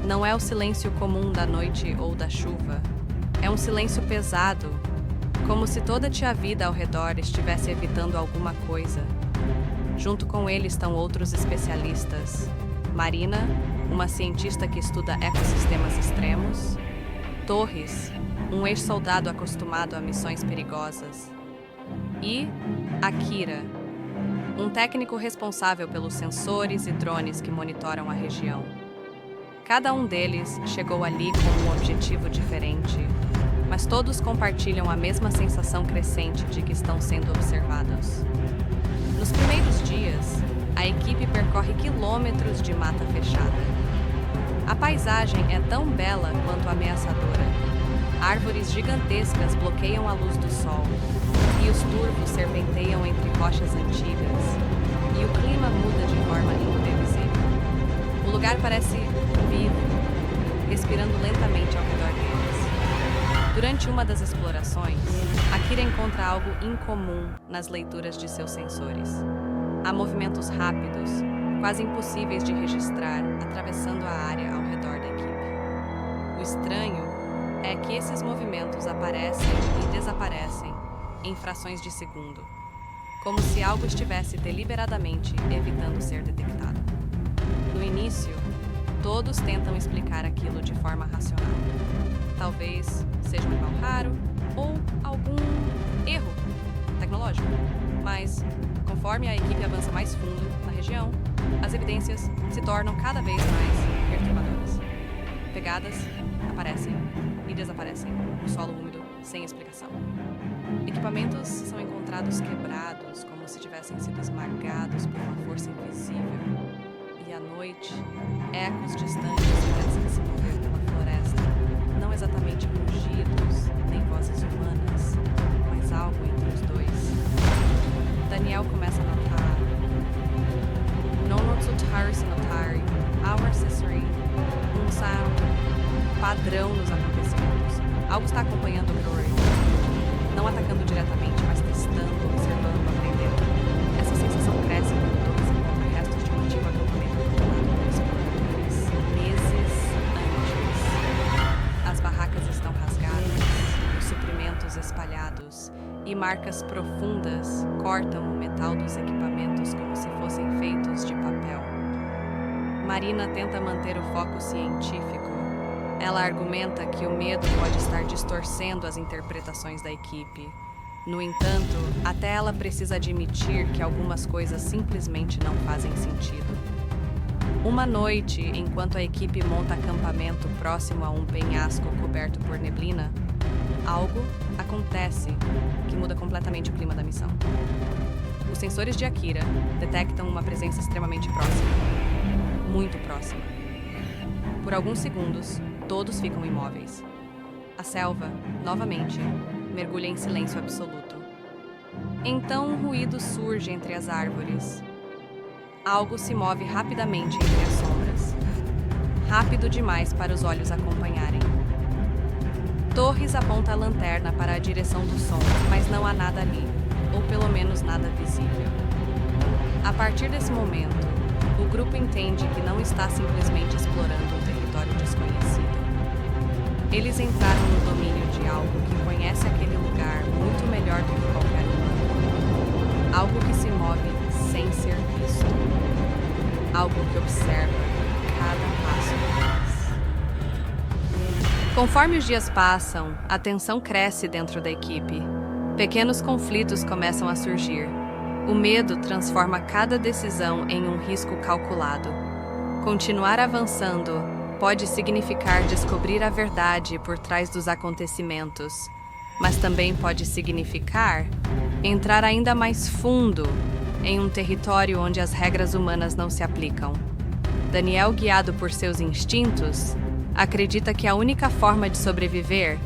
Não é o silêncio comum da noite ou da chuva. É um silêncio pesado, como se toda a vida ao redor estivesse evitando alguma coisa. Junto com ele estão outros especialistas. Marina, uma cientista que estuda ecossistemas extremos. Torres, um ex-soldado acostumado a missões perigosas. E Akira, um técnico responsável pelos sensores e drones que monitoram a região. Cada um deles chegou ali com um objetivo diferente, mas todos compartilham a mesma sensação crescente de que estão sendo observados. Nos primeiros dias, a equipe percorre quilômetros de mata fechada. A paisagem é tão bela quanto ameaçadora. Árvores gigantescas bloqueiam a luz do sol, e os turvos serpenteiam entre rochas antigas, e o clima muda de forma imprevisível. O lugar parece vivo, respirando lentamente ao redor deles. Durante uma das explorações, Akira encontra algo incomum nas leituras de seus sensores. Há movimentos rápidos, quase impossíveis de registrar, atravessando a área ao redor da equipe. O estranho é que esses movimentos aparecem e desaparecem em frações de segundo, como se algo estivesse deliberadamente evitando ser detectado. No início, todos tentam explicar aquilo de forma racional. Talvez seja um animal raro ou algum erro tecnológico, mas conforme a equipe avança mais fundo na região, as evidências se tornam cada vez mais perturbadoras. Pegadas aparecem e desaparecem no solo úmido sem explicação. Equipamentos são encontrados quebrados, como se tivessem sido esmagados por uma força invisível. E à noite, ecos distantes parecem se mover pela floresta, não exatamente rugidos nem vozes humanas, mas algo entre os dois. Daniel começa a notar Nonotsutar Sinotari, Our Accessory, um sound padrão nos acontecimentos. Algo está acompanhando o Rory, não atacando diretamente, mas testando, observando, aprendendo. Essa sensação cresce quando todos encontram restos de um antigo acampamento abandonado por exploradores meses antes. As barracas estão rasgadas, os suprimentos espalhados e marcas profundas cortam o metal dos equipamentos como se fossem feitos de papel. Marina tenta manter o foco científico. Ela argumenta que o medo pode estar distorcendo as interpretações da equipe. No entanto, até ela precisa admitir que algumas coisas simplesmente não fazem sentido. Uma noite, enquanto a equipe monta acampamento próximo a um penhasco coberto por neblina, algo acontece que muda completamente o clima da missão. Os sensores de Akira detectam uma presença extremamente próxima. Muito próxima. Por alguns segundos, todos ficam imóveis. A selva, novamente, mergulha em silêncio absoluto. Então um ruído surge entre as árvores. Algo se move rapidamente entre as sombras. Rápido demais para os olhos acompanharem. Torres aponta a lanterna para a direção do som, mas não há nada ali, ou pelo menos nada visível. A partir desse momento, o grupo entende que não está simplesmente explorando um território desconhecido. Eles entraram no domínio de algo que conhece aquele lugar muito melhor do que qualquer humano. Algo que se move sem ser visto. Algo que observa cada passo que faz. Conforme os dias passam, a tensão cresce dentro da equipe. Pequenos conflitos começam a surgir. O medo transforma cada decisão em um risco calculado. Continuar avançando pode significar descobrir a verdade por trás dos acontecimentos, mas também pode significar entrar ainda mais fundo em um território onde as regras humanas não se aplicam. Daniel, guiado por seus instintos, acredita que a única forma de sobreviver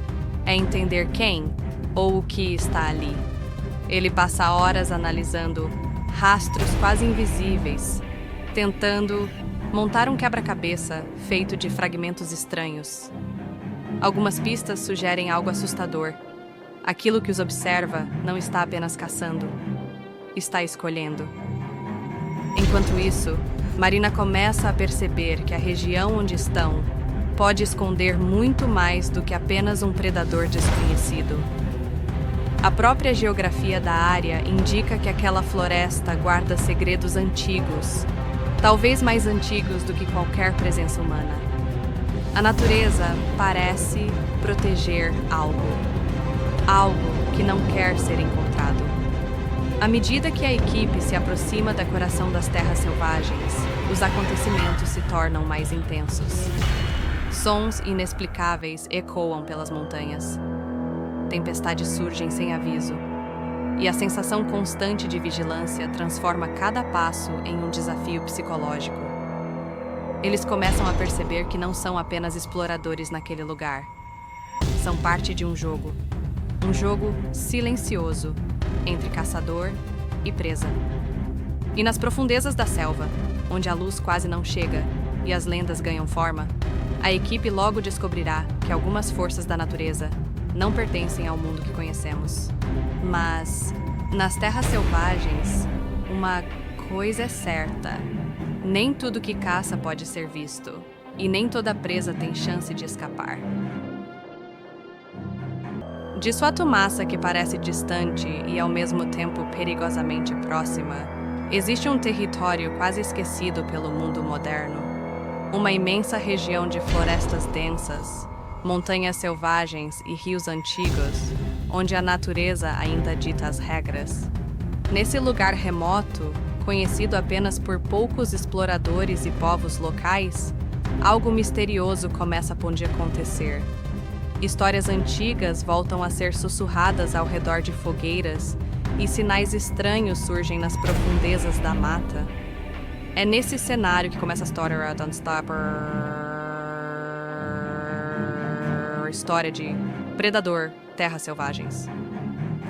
é entender quem ou o que está ali. Ele passa horas analisando rastros quase invisíveis, tentando montar um quebra-cabeça feito de fragmentos estranhos. Algumas pistas sugerem algo assustador. Aquilo que os observa não está apenas caçando, está escolhendo. Enquanto isso, Marina começa a perceber que a região onde estão pode esconder muito mais do que apenas um predador desconhecido. A própria geografia da área indica que aquela floresta guarda segredos antigos, talvez mais antigos do que qualquer presença humana. A natureza parece proteger algo que não quer ser encontrado. À medida que a equipe se aproxima da coração das terras selvagens, os acontecimentos se tornam mais intensos. Sons inexplicáveis ecoam pelas montanhas. Tempestades surgem sem aviso, e a sensação constante de vigilância transforma cada passo em um desafio psicológico. Eles começam a perceber que não são apenas exploradores naquele lugar. São parte de um jogo silencioso entre caçador e presa. E nas profundezas da selva, onde a luz quase não chega e as lendas ganham forma, a equipe logo descobrirá que algumas forças da natureza não pertencem ao mundo que conhecemos. Mas, nas terras selvagens, uma coisa é certa: nem tudo que caça pode ser visto, e nem toda presa tem chance de escapar. De sua massa que parece distante e ao mesmo tempo perigosamente próxima, existe um território quase esquecido pelo mundo moderno. Uma imensa região de florestas densas, montanhas selvagens e rios antigos, onde a natureza ainda dita as regras. Nesse lugar remoto, conhecido apenas por poucos exploradores e povos locais, algo misterioso começa a acontecer. Histórias antigas voltam a ser sussurradas ao redor de fogueiras e sinais estranhos surgem nas profundezas da mata. É nesse cenário que começa a história Don't Stop, história de Predador, Terras Selvagens.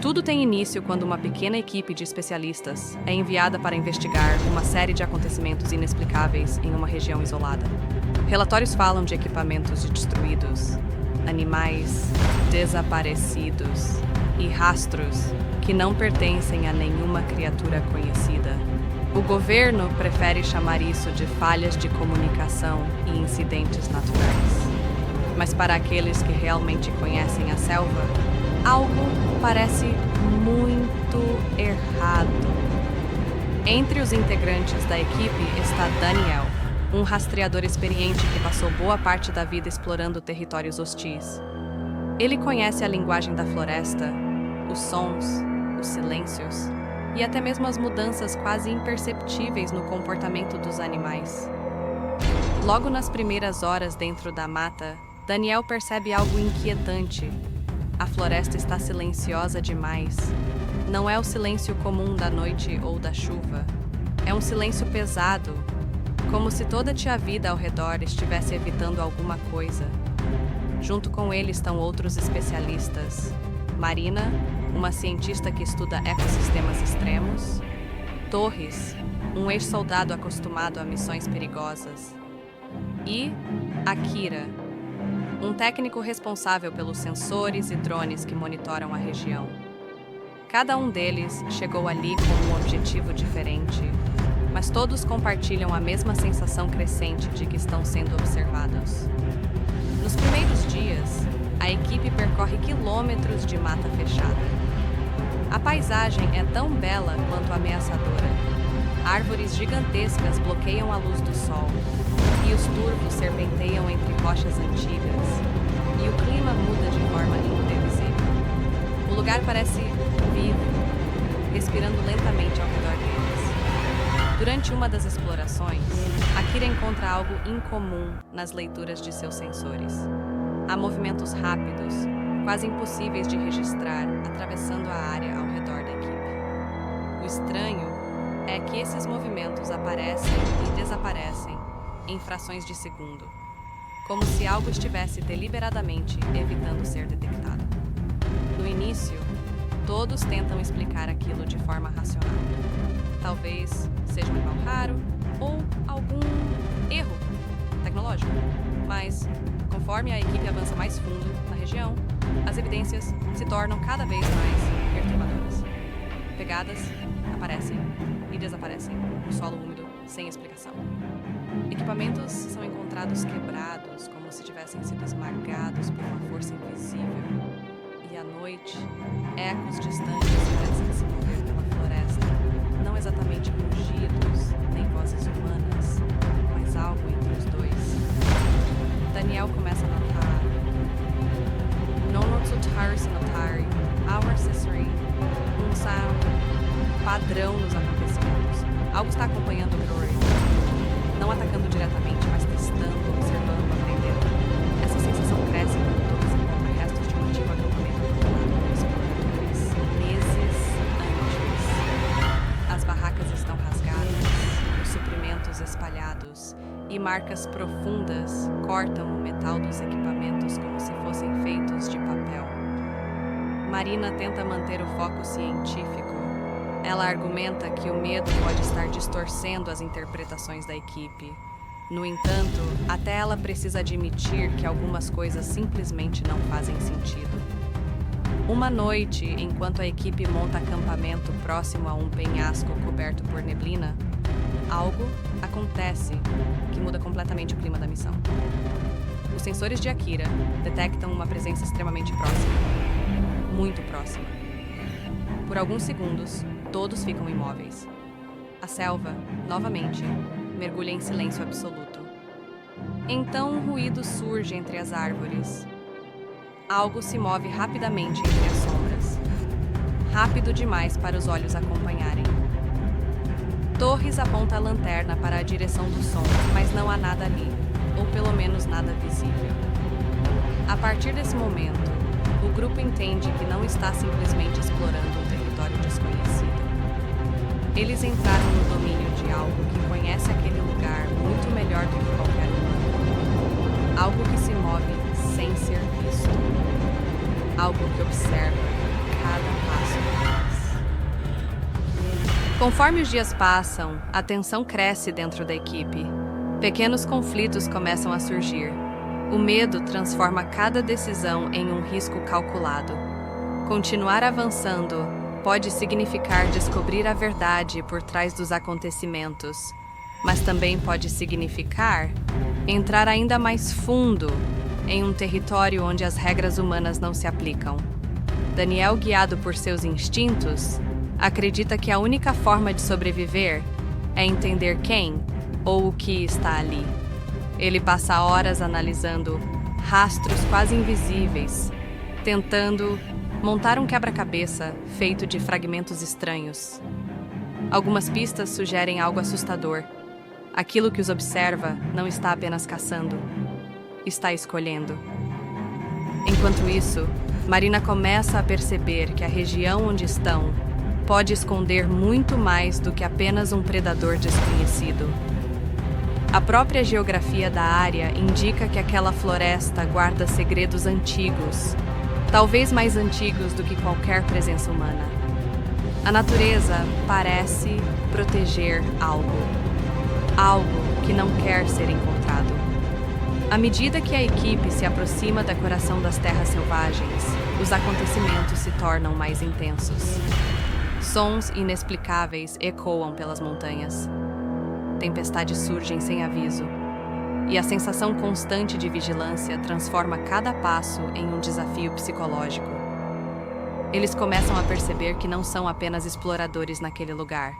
Tudo tem início quando uma pequena equipe de especialistas é enviada para investigar uma série de acontecimentos inexplicáveis em uma região isolada. Relatórios falam de equipamentos destruídos, animais desaparecidos e rastros que não pertencem a nenhuma criatura conhecida. O governo prefere chamar isso de falhas de comunicação e incidentes naturais. Mas para aqueles que realmente conhecem a selva, algo parece muito errado. Entre os integrantes da equipe está Daniel, um rastreador experiente que passou boa parte da vida explorando territórios hostis. Ele conhece a linguagem da floresta, os sons, os silêncios e até mesmo as mudanças quase imperceptíveis no comportamento dos animais. Logo nas primeiras horas dentro da mata, Daniel percebe algo inquietante. A floresta está silenciosa demais. Não é o silêncio comum da noite ou da chuva. É um silêncio pesado, como se toda a vida ao redor estivesse evitando alguma coisa. Junto com ele estão outros especialistas. Marina, uma cientista que estuda ecossistemas extremos. Torres, um ex-soldado acostumado a missões perigosas. E Akira, um técnico responsável pelos sensores e drones que monitoram a região. Cada um deles chegou ali com um objetivo diferente, mas todos compartilham a mesma sensação crescente de que estão sendo observados. Nos primeiros dias, a equipe percorre quilômetros de mata fechada. A paisagem é tão bela quanto ameaçadora. Árvores gigantescas bloqueiam a luz do sol, e os turvos serpenteiam entre rochas antigas, e o clima muda de forma imprevisível. O lugar parece vivo, respirando lentamente ao redor deles. Durante uma das explorações, Akira encontra algo incomum nas leituras de seus sensores. Há movimentos rápidos, quase impossíveis de registrar, atravessando a área ao redor da equipe. O estranho é que esses movimentos aparecem e desaparecem em frações de segundo, como se algo estivesse deliberadamente evitando ser detectado. No início, todos tentam explicar aquilo de forma racional. Talvez seja um animal raro ou algum erro tecnológico. Mas, conforme a equipe avança mais fundo na região, as evidências se tornam cada vez mais perturbadoras. Pegadas aparecem e desaparecem no solo úmido sem explicação. Equipamentos são encontrados quebrados, como se tivessem sido esmagados por uma força invisível. E à noite, ecos distantes parecem se mover pela floresta, não exatamente rugidos nem vozes humanas, mas algo entre os dois. Daniel começa a notar Nonotsutar Sinotari, Our Ciceri, um sound padrão nos acontecimentos. Algo está acompanhando o Rory, não atacando diretamente, mas testando, observando, aprendendo. Essa sensação cresce quando todos encontram restos de um antigo acampamento abandonado por exploradores meses antes. As barracas estão rasgadas, os suprimentos espalhados e marcas profundas cortam o metal dos equipamentos como se fossem feitos de papel. Marina tenta manter o foco científico. Ela argumenta que o medo pode estar distorcendo as interpretações da equipe. No entanto, até ela precisa admitir que algumas coisas simplesmente não fazem sentido. Uma noite, enquanto a equipe monta acampamento próximo a um penhasco coberto por neblina, algo acontece que muda completamente o clima da missão. Os sensores de Akira detectam uma presença extremamente próxima. Muito próxima. Por alguns segundos, todos ficam imóveis. A selva, novamente, mergulha em silêncio absoluto. Então um ruído surge entre as árvores. Algo se move rapidamente entre as sombras. Rápido demais para os olhos acompanharem. Torres aponta a lanterna para a direção do som, mas não há nada ali, ou pelo menos nada visível. A partir desse momento, o grupo entende que não está simplesmente explorando um território desconhecido. Eles entraram no domínio de algo que conhece aquele lugar muito melhor do que qualquer humano. Algo que se move sem ser visto. Algo que observa cada passo que faz. Conforme os dias passam, a tensão cresce dentro da equipe. Pequenos conflitos começam a surgir. O medo transforma cada decisão em um risco calculado. Continuar avançando pode significar descobrir a verdade por trás dos acontecimentos, mas também pode significar entrar ainda mais fundo em um território onde as regras humanas não se aplicam. Daniel, guiado por seus instintos, acredita que a única forma de sobreviver é entender quem ou o que está ali. Ele passa horas analisando rastros quase invisíveis, tentando montar um quebra-cabeça feito de fragmentos estranhos. Algumas pistas sugerem algo assustador. Aquilo que os observa não está apenas caçando, está escolhendo. Enquanto isso, Marina começa a perceber que a região onde estão pode esconder muito mais do que apenas um predador desconhecido. A própria geografia da área indica que aquela floresta guarda segredos antigos, talvez mais antigos do que qualquer presença humana. A natureza parece proteger algo que não quer ser encontrado. À medida que a equipe se aproxima da coração das terras selvagens, os acontecimentos se tornam mais intensos. Sons inexplicáveis ecoam pelas montanhas. Tempestades surgem sem aviso, e a sensação constante de vigilância transforma cada passo em um desafio psicológico. Eles começam a perceber que não são apenas exploradores naquele lugar.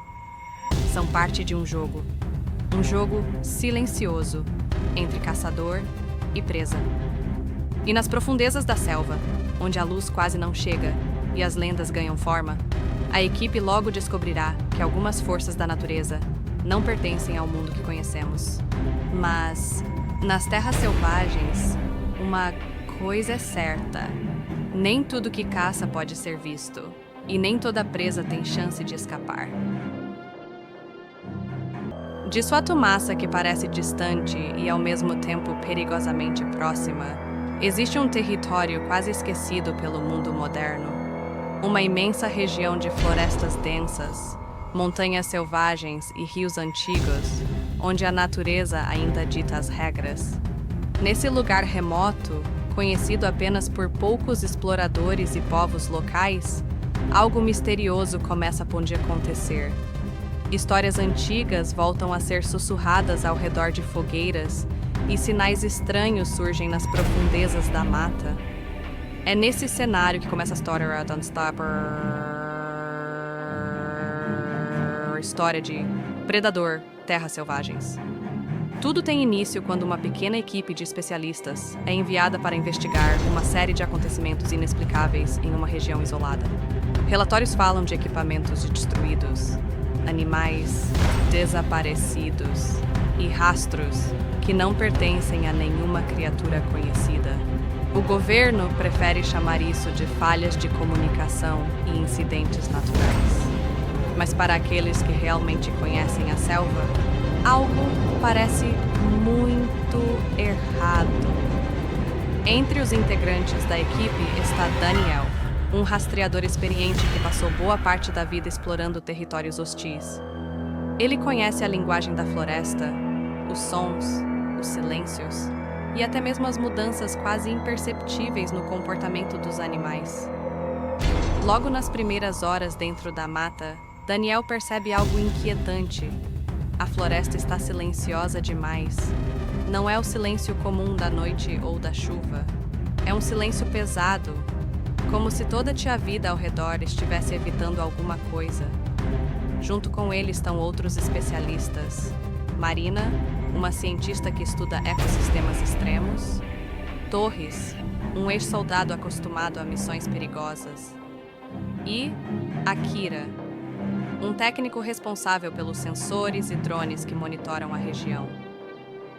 São parte de um jogo silencioso entre caçador e presa. E nas profundezas da selva, onde a luz quase não chega e as lendas ganham forma, a equipe logo descobrirá que algumas forças da natureza não pertencem ao mundo que conhecemos. Mas, nas terras selvagens, uma coisa é certa: nem tudo que caça pode ser visto, e nem toda presa tem chance de escapar. De sua massa que parece distante e ao mesmo tempo perigosamente próxima, existe um território quase esquecido pelo mundo moderno. Uma imensa região de florestas densas, montanhas selvagens e rios antigos, onde a natureza ainda dita as regras. Nesse lugar remoto, conhecido apenas por poucos exploradores e povos locais, algo misterioso começa a acontecer. Histórias antigas voltam a ser sussurradas ao redor de fogueiras e sinais estranhos surgem nas profundezas da mata. É nesse cenário que começa a história Don't Stop, história de Predador, Terras Selvagens. Tudo tem início quando uma pequena equipe de especialistas é enviada para investigar uma série de acontecimentos inexplicáveis em uma região isolada. Relatórios falam de equipamentos destruídos, animais desaparecidos e rastros que não pertencem a nenhuma criatura conhecida. O governo prefere chamar isso de falhas de comunicação e incidentes naturais. Mas para aqueles que realmente conhecem a selva, algo parece muito errado. Entre os integrantes da equipe está Daniel, um rastreador experiente que passou boa parte da vida explorando territórios hostis. Ele conhece a linguagem da floresta, os sons, os silêncios e até mesmo as mudanças quase imperceptíveis no comportamento dos animais. Logo nas primeiras horas dentro da mata, Daniel percebe algo inquietante. A floresta está silenciosa demais. Não é o silêncio comum da noite ou da chuva. É um silêncio pesado, como se toda a vida ao redor estivesse evitando alguma coisa. Junto com ele estão outros especialistas. Marina, uma cientista que estuda ecossistemas extremos. Torres, um ex-soldado acostumado a missões perigosas. E Akira, um técnico responsável pelos sensores e drones que monitoram a região.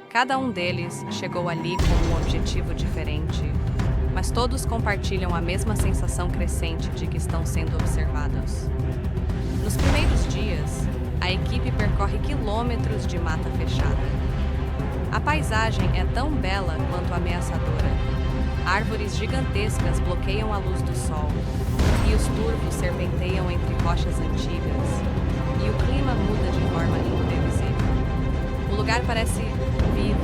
Cada um deles chegou ali com um objetivo diferente, mas todos compartilham a mesma sensação crescente de que estão sendo observados. Nos primeiros dias, a equipe percorre quilômetros de mata fechada. A paisagem é tão bela quanto ameaçadora. Árvores gigantescas bloqueiam a luz do sol, e os turvos serpenteiam entre rochas antigas, e o clima muda de forma imprevisível. O lugar parece vivo,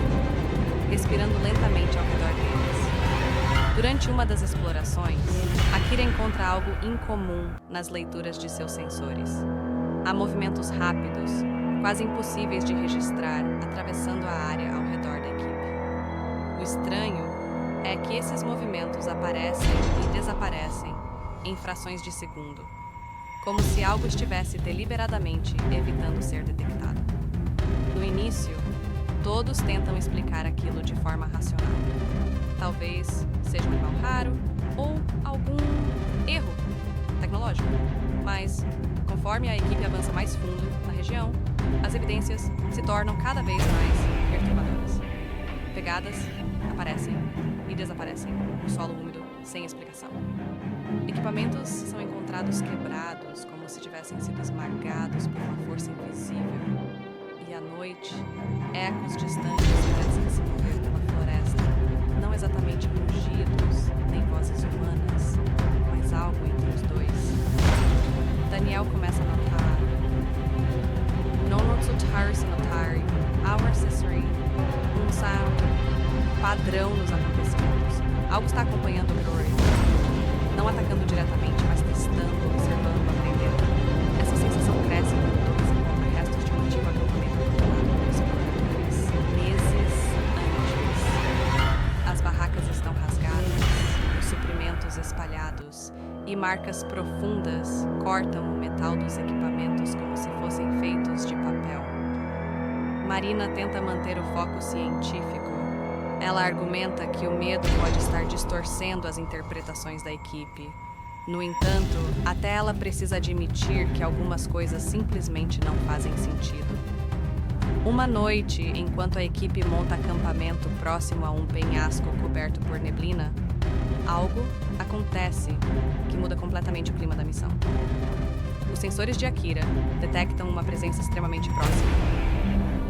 respirando lentamente ao redor deles. Durante uma das explorações, Akira encontra algo incomum nas leituras de seus sensores. Há movimentos rápidos, quase impossíveis de registrar, atravessando a área ao redor da equipe. O estranho é que esses movimentos aparecem e desaparecem em frações de segundo, como se algo estivesse deliberadamente evitando ser detectado. No início, todos tentam explicar aquilo de forma racional. Talvez seja um animal raro ou algum erro tecnológico, mas conforme a equipe avança mais fundo na região, as evidências se tornam cada vez mais perturbadoras. Pegadas aparecem e desaparecem no solo úmido sem explicação. Equipamentos são encontrados quebrados, como se tivessem sido esmagados por uma força invisível. E à noite, ecos distantes parecem se mover pela floresta, não exatamente rugidos nem vozes humanas, mas algo entre os dois. Daniel começa a notar Nonotsutarsinotari, Our Accessory, um sound padrão nos acontecimentos. Algo está acompanhando o Rory, não atacando diretamente, mas testando, observando, aprendendo. Essa sensação cresce quando todos encontram restos de um antigo acampamento abandonado por exploradores meses antes. As barracas estão rasgadas, os suprimentos espalhados e marcas profundas cortam o metal dos equipamentos como se fossem feitos de papel. Marina tenta manter o foco científico. Ela argumenta que o medo pode estar distorcendo as interpretações da equipe. No entanto, até ela precisa admitir que algumas coisas simplesmente não fazem sentido. Uma noite, enquanto a equipe monta acampamento próximo a um penhasco coberto por neblina, algo acontece que muda completamente o clima da missão. Os sensores de Akira detectam uma presença extremamente próxima.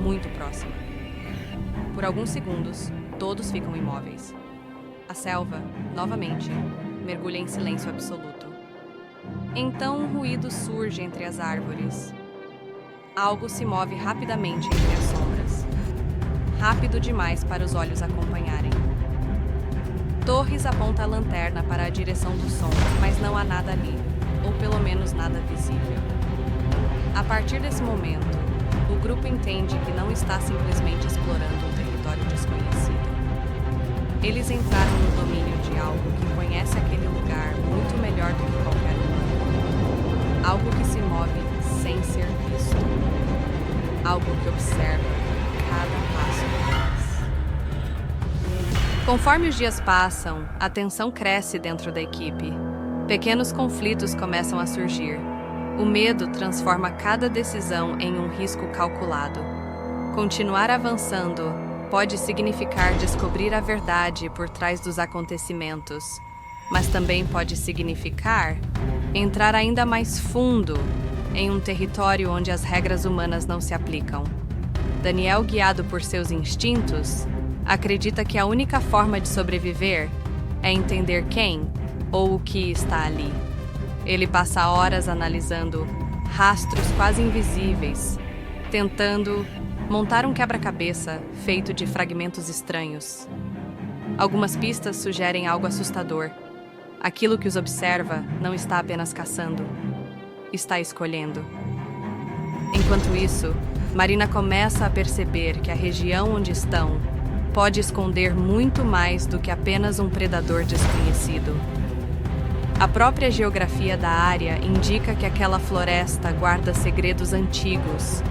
muito próxima. Por alguns segundos, todos ficam imóveis. A selva, novamente, mergulha em silêncio absoluto. Então um ruído surge entre as árvores. Algo se move rapidamente entre as sombras. Rápido demais para os olhos acompanharem. Torres aponta a lanterna para a direção do som, mas não há nada ali, ou pelo menos nada visível. A partir desse momento, o grupo entende que não está simplesmente explorando um território desconhecido. Eles entraram no domínio de algo que conhece aquele lugar muito melhor do que qualquer humano. Algo que se move sem ser visto. Algo que observa cada passo que faz. Conforme os dias passam, a tensão cresce dentro da equipe. Pequenos conflitos começam a surgir. O medo transforma cada decisão em um risco calculado. Continuar avançando pode significar descobrir a verdade por trás dos acontecimentos, mas também pode significar entrar ainda mais fundo em um território onde as regras humanas não se aplicam. Daniel, guiado por seus instintos, acredita que a única forma de sobreviver é entender quem ou o que está ali. Ele passa horas analisando rastros quase invisíveis, tentando montar um quebra-cabeça feito de fragmentos estranhos. Algumas pistas sugerem algo assustador. Aquilo que os observa não está apenas caçando, está escolhendo. Enquanto isso, Marina começa a perceber que a região onde estão pode esconder muito mais do que apenas um predador desconhecido. A própria geografia da área indica que aquela floresta guarda segredos antigos,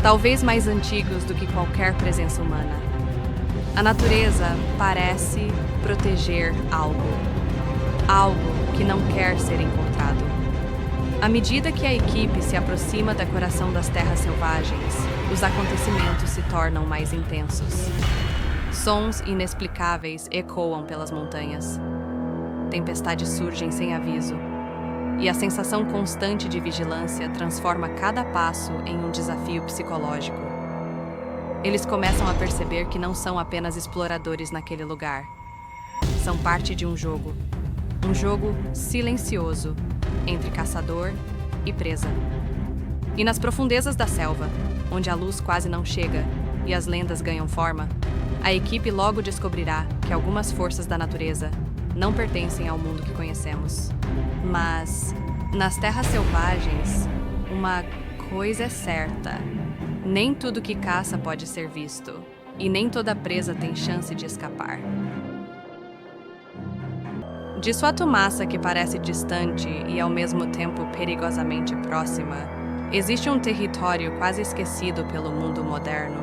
talvez mais antigos do que qualquer presença humana. A natureza parece proteger algo que não quer ser encontrado. À medida que a equipe se aproxima da coração das terras selvagens, os acontecimentos se tornam mais intensos. Sons inexplicáveis ecoam pelas montanhas. Tempestades surgem sem aviso, e a sensação constante de vigilância transforma cada passo em um desafio psicológico. Eles começam a perceber que não são apenas exploradores naquele lugar. São parte de um jogo silencioso entre caçador e presa. E nas profundezas da selva, onde a luz quase não chega e as lendas ganham forma, a equipe logo descobrirá que algumas forças da natureza não pertencem ao mundo que conhecemos. Mas, nas terras selvagens, uma coisa é certa: nem tudo que caça pode ser visto, e nem toda presa tem chance de escapar. De sua massa que parece distante e ao mesmo tempo perigosamente próxima, existe um território quase esquecido pelo mundo moderno.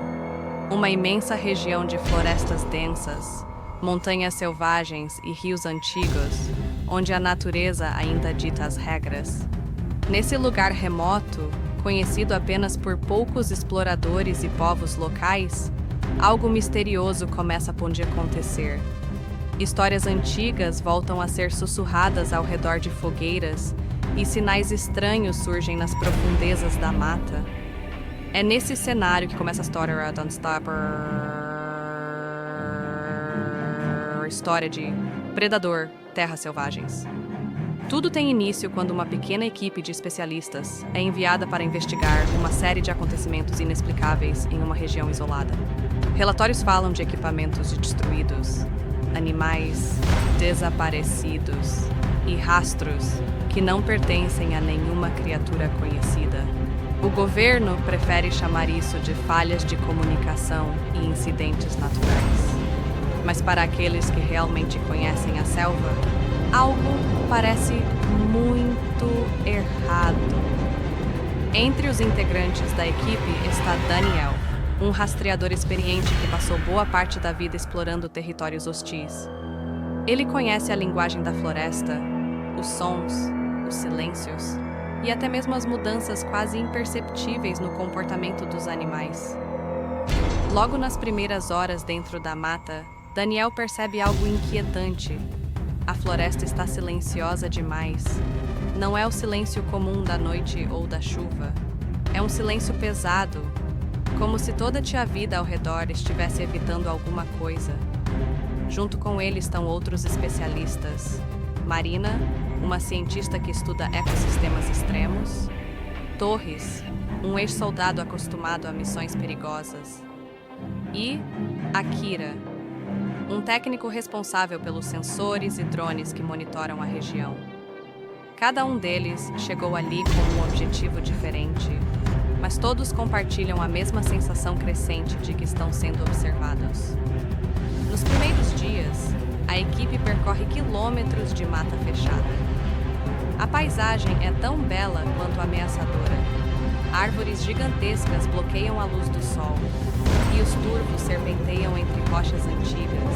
Uma imensa região de florestas densas, montanhas selvagens e rios antigos, onde a natureza ainda dita as regras. Nesse lugar remoto, conhecido apenas por poucos exploradores e povos locais, algo misterioso começa a acontecer. Histórias antigas voltam a ser sussurradas ao redor de fogueiras e sinais estranhos surgem nas profundezas da mata. É nesse cenário que começa a história Don't Stop, história de Predador, Terras Selvagens. Tudo tem início quando uma pequena equipe de especialistas é enviada para investigar uma série de acontecimentos inexplicáveis em uma região isolada. Relatórios falam de equipamentos destruídos, animais desaparecidos e rastros que não pertencem a nenhuma criatura conhecida. O governo prefere chamar isso de falhas de comunicação e incidentes naturais. Mas para aqueles que realmente conhecem a selva, algo parece muito errado. Entre os integrantes da equipe está Daniel, um rastreador experiente que passou boa parte da vida explorando territórios hostis. Ele conhece a linguagem da floresta, os sons, os silêncios e até mesmo as mudanças quase imperceptíveis no comportamento dos animais. Logo nas primeiras horas dentro da mata, Daniel percebe algo inquietante. A floresta está silenciosa demais. Não é o silêncio comum da noite ou da chuva. É um silêncio pesado, Como se toda a tia vida ao redor estivesse evitando alguma coisa. Junto com ele estão outros especialistas. Marina, uma cientista que estuda ecossistemas extremos. Torres, um ex-soldado acostumado a missões perigosas. E Akira, um técnico responsável pelos sensores e drones que monitoram a região. Cada um deles chegou ali com um objetivo diferente, mas todos compartilham a mesma sensação crescente de que estão sendo observados. Nos primeiros dias, a equipe percorre quilômetros de mata fechada. A paisagem é tão bela quanto ameaçadora. Árvores gigantescas bloqueiam a luz do sol, e os turvos serpenteiam entre rochas antigas,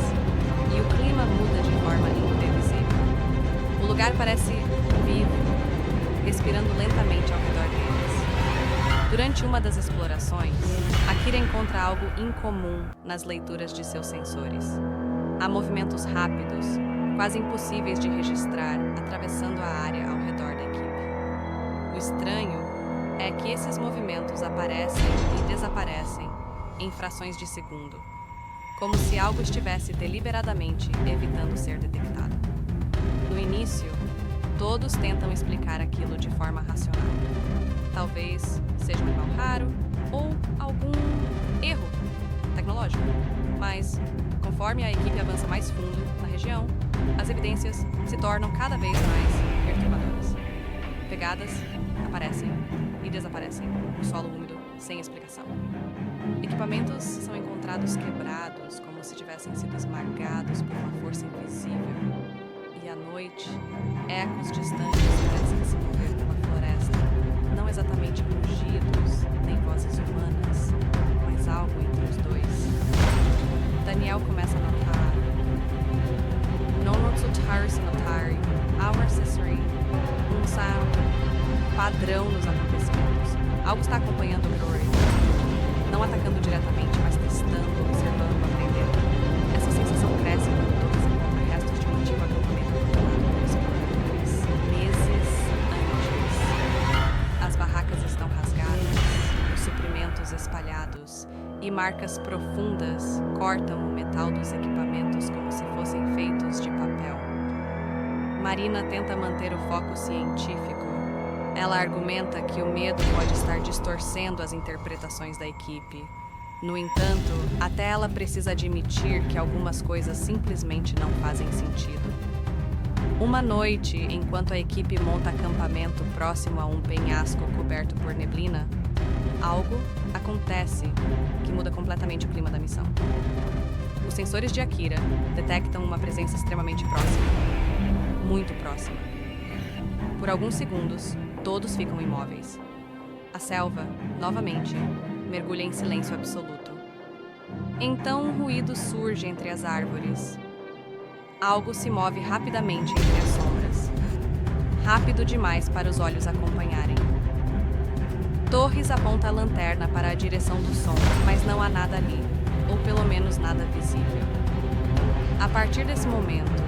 e o clima muda de forma imprevisível. O lugar parece vivo, respirando lentamente ao redor deles. Durante uma das explorações, Akira encontra algo incomum nas leituras de seus sensores. Há movimentos rápidos, quase impossíveis de registrar, atravessando a área ao redor da equipe. O estranho é que esses movimentos aparecem e desaparecem em frações de segundo, como se algo estivesse deliberadamente evitando ser detectado. No início, todos tentam explicar aquilo de forma racional. Talvez seja um animal raro ou algum erro tecnológico, mas conforme a equipe avança mais fundo na região, as evidências se tornam cada vez mais perturbadoras. Pegadas aparecem e desaparecem no solo úmido sem explicação. Equipamentos são encontrados quebrados, como se tivessem sido esmagados por uma força invisível. E à noite, ecos distantes parecem se mover pela floresta, não exatamente rugidos nem vozes humanas, mas algo entre os dois. Daniel começa a notar Nonotsutarsinotari, Our Accessory, um sound padrão nos acontecimentos. Algo está acompanhando o Rory, não atacando diretamente, mas testando, observando, aprendendo. Essa sensação cresce quando todos encontram restos de um antigo acampamento abandonado por exploradores. Meses antes, as barracas estão rasgadas, os suprimentos espalhados e marcas profundas cortam o metal dos equipamentos como se fossem feitos de papel. Marina tenta manter o foco científico. Ela argumenta que o medo pode estar distorcendo as interpretações da equipe. No entanto, até ela precisa admitir que algumas coisas simplesmente não fazem sentido. Uma noite, enquanto a equipe monta acampamento próximo a um penhasco coberto por neblina, algo acontece que muda completamente o clima da missão. Os sensores de Akira detectam uma presença extremamente próxima. Muito próxima. Por alguns segundos, todos ficam imóveis. A selva, novamente, mergulha em silêncio absoluto. Então um ruído surge entre as árvores. Algo se move rapidamente entre as sombras. Rápido demais para os olhos acompanharem. Torres aponta a lanterna para a direção do som, mas não há nada ali, ou pelo menos nada visível. A partir desse momento,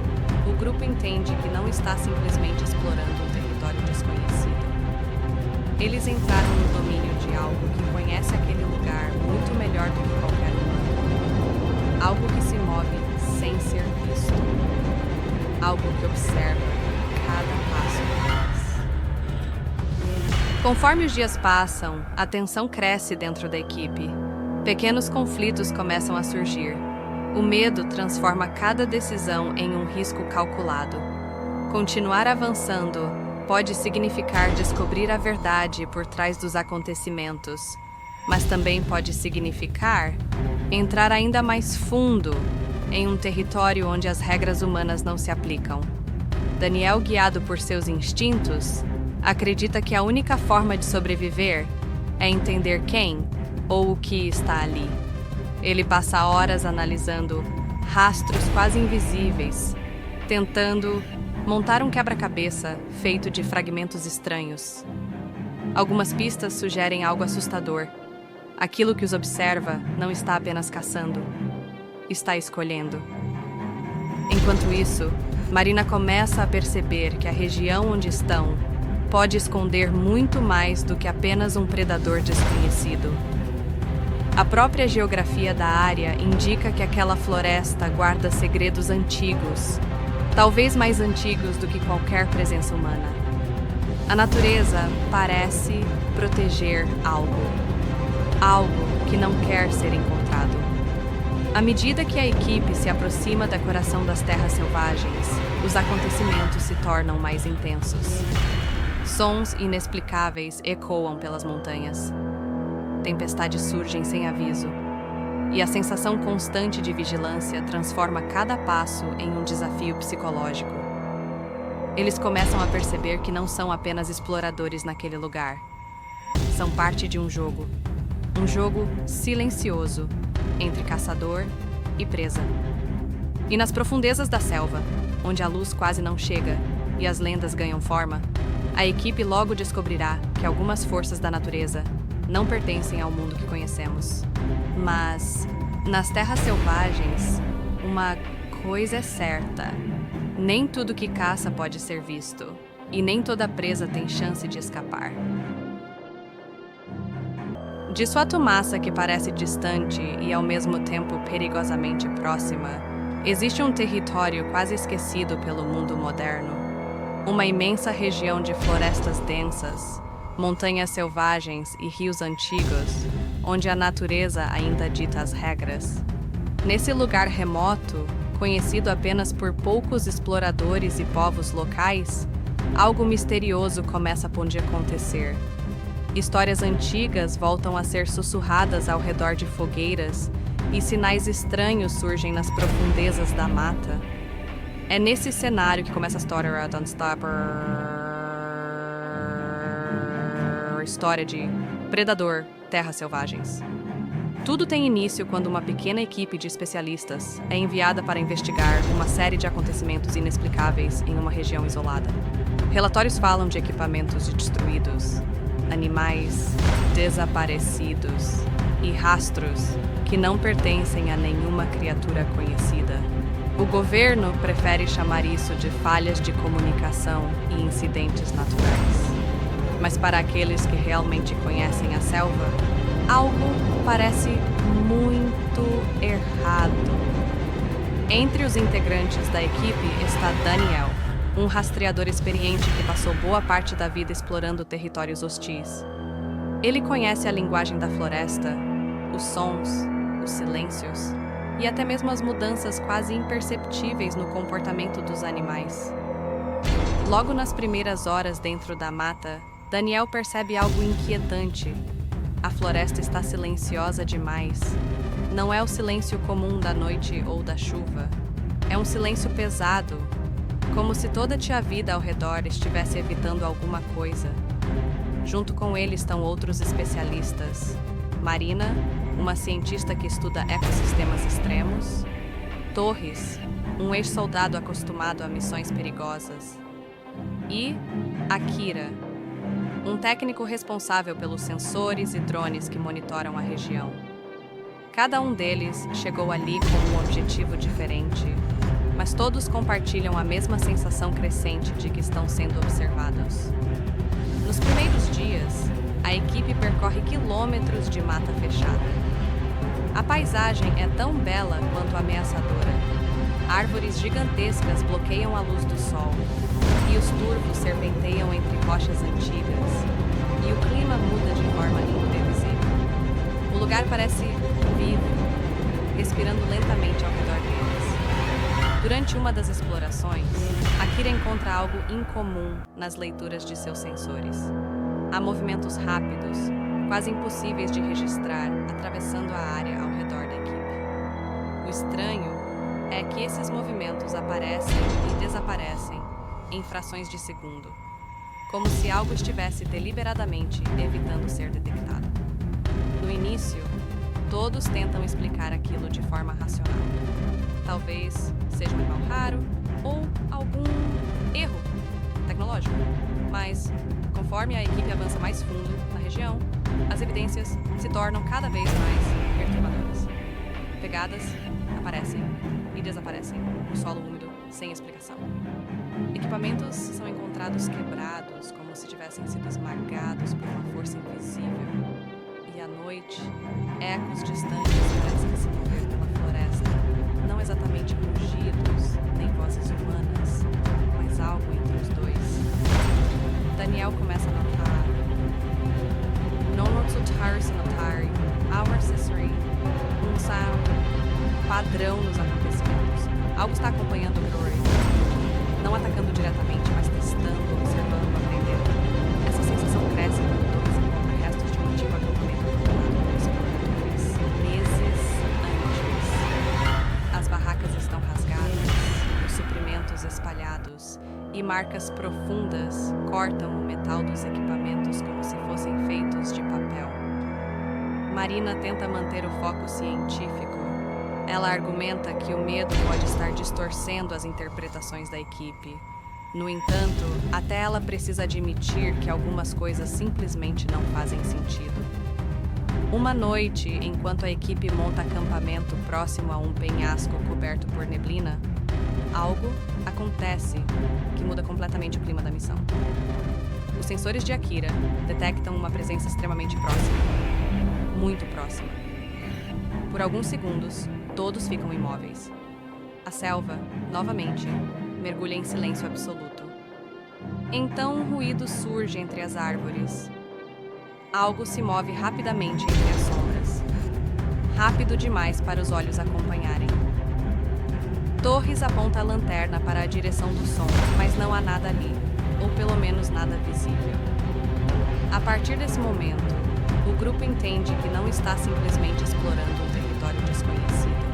o grupo entende que não está simplesmente explorando um território desconhecido. Eles entraram no domínio de algo que conhece aquele lugar muito melhor do que qualquer humano. Algo que se move sem ser visto. Algo que observa cada passo que faz. Conforme os dias passam, a tensão cresce dentro da equipe. Pequenos conflitos começam a surgir. O medo transforma cada decisão em um risco calculado. Continuar avançando pode significar descobrir a verdade por trás dos acontecimentos, mas também pode significar entrar ainda mais fundo em um território onde as regras humanas não se aplicam. Daniel, guiado por seus instintos, acredita que a única forma de sobreviver é entender quem ou o que está ali. Ele passa horas analisando rastros quase invisíveis, tentando montar um quebra-cabeça feito de fragmentos estranhos. Algumas pistas sugerem algo assustador. Aquilo que os observa não está apenas caçando, está escolhendo. Enquanto isso, Marina começa a perceber que a região onde estão pode esconder muito mais do que apenas um predador desconhecido. A própria geografia da área indica que aquela floresta guarda segredos antigos, talvez mais antigos do que qualquer presença humana. A natureza parece proteger algo que não quer ser encontrado. À medida que a equipe se aproxima da coração das terras selvagens, os acontecimentos se tornam mais intensos. Sons inexplicáveis ecoam pelas montanhas. Tempestades surgem sem aviso, e a sensação constante de vigilância transforma cada passo em um desafio psicológico. Eles começam a perceber que não são apenas exploradores naquele lugar. São parte de um jogo silencioso entre caçador e presa. E nas profundezas da selva, onde a luz quase não chega e as lendas ganham forma, a equipe logo descobrirá que algumas forças da natureza não pertencem ao mundo que conhecemos. Mas, nas terras selvagens, uma coisa é certa: nem tudo que caça pode ser visto, e nem toda presa tem chance de escapar. De sua massa que parece distante e ao mesmo tempo perigosamente próxima, existe um território quase esquecido pelo mundo moderno. Uma imensa região de florestas densas, montanhas selvagens e rios antigos, onde a natureza ainda dita as regras. Nesse lugar remoto, conhecido apenas por poucos exploradores e povos locais, algo misterioso começa a acontecer. Histórias antigas voltam a ser sussurradas ao redor de fogueiras e sinais estranhos surgem nas profundezas da mata. É nesse cenário que começa a história Don't Stop, história de Predador, Terras Selvagens. Tudo tem início quando uma pequena equipe de especialistas é enviada para investigar uma série de acontecimentos inexplicáveis em uma região isolada. Relatórios falam de equipamentos destruídos, animais desaparecidos e rastros que não pertencem a nenhuma criatura conhecida. O governo prefere chamar isso de falhas de comunicação e incidentes naturais. Mas para aqueles que realmente conhecem a selva, algo parece muito errado. Entre os integrantes da equipe está Daniel, um rastreador experiente que passou boa parte da vida explorando territórios hostis. Ele conhece a linguagem da floresta, os sons, os silêncios e até mesmo as mudanças quase imperceptíveis no comportamento dos animais. Logo nas primeiras horas dentro da mata, Daniel percebe algo inquietante. A floresta está silenciosa demais. Não é o silêncio comum da noite ou da chuva. É um silêncio pesado, como se toda a vida ao redor estivesse evitando alguma coisa. Junto com ele estão outros especialistas. Marina, uma cientista que estuda ecossistemas extremos. Torres, um ex-soldado acostumado a missões perigosas. E Akira, um técnico responsável pelos sensores e drones que monitoram a região. Cada um deles chegou ali com um objetivo diferente, mas todos compartilham a mesma sensação crescente de que estão sendo observados. Nos primeiros dias, a equipe percorre quilômetros de mata fechada. A paisagem é tão bela quanto ameaçadora. Árvores gigantescas bloqueiam a luz do sol, e os turvos serpenteiam entre rochas antigas, e o clima muda de forma imprevisível. O lugar parece vivo, respirando lentamente ao redor deles. Durante uma das explorações, Akira encontra algo incomum nas leituras de seus sensores. Há movimentos rápidos, quase impossíveis de registrar, atravessando a área ao redor da equipe. O estranho é que esses movimentos aparecem e desaparecem em frações de segundo, como se algo estivesse deliberadamente evitando ser detectado. No início, todos tentam explicar aquilo de forma racional. Talvez seja um animal raro ou algum erro tecnológico, mas conforme a equipe avança mais fundo na região, as evidências se tornam cada vez mais perturbadoras. Pegadas aparecem e desaparecem no solo úmido sem explicação. Equipamentos são encontrados quebrados, como se tivessem sido esmagados por uma força invisível. E à noite, ecos distantes parecem se mover pela floresta. Não exatamente rugidos, nem vozes humanas, mas algo entre os dois. Daniel começa a notar. Non notar se notar, our accessory, um sound padrão nos acontecimentos. Algo está acompanhando o Rory. Não atacando diretamente, mas testando, observando, aprendendo. Essa sensação cresce quando todos encontram restos de um antigo acampamento abandonado por exploradores. Meses antes. As barracas estão rasgadas, os suprimentos espalhados, e marcas profundas cortam o metal dos equipamentos como se fossem feitos de papel. Marina tenta manter o foco científico. Ela argumenta que o medo pode estar distorcendo as interpretações da equipe. No entanto, até ela precisa admitir que algumas coisas simplesmente não fazem sentido. Uma noite, enquanto a equipe monta acampamento próximo a um penhasco coberto por neblina, algo acontece que muda completamente o clima da missão. Os sensores de Akira detectam uma presença extremamente próxima. Muito próxima. Por alguns segundos, todos ficam imóveis. A selva, novamente, mergulha em silêncio absoluto. Então um ruído surge entre as árvores. Algo se move rapidamente entre as sombras. Rápido demais para os olhos acompanharem. Torres aponta a lanterna para a direção do som, mas não há nada ali, ou pelo menos nada visível. A partir desse momento, o grupo entende que não está simplesmente explorando um território desconhecido.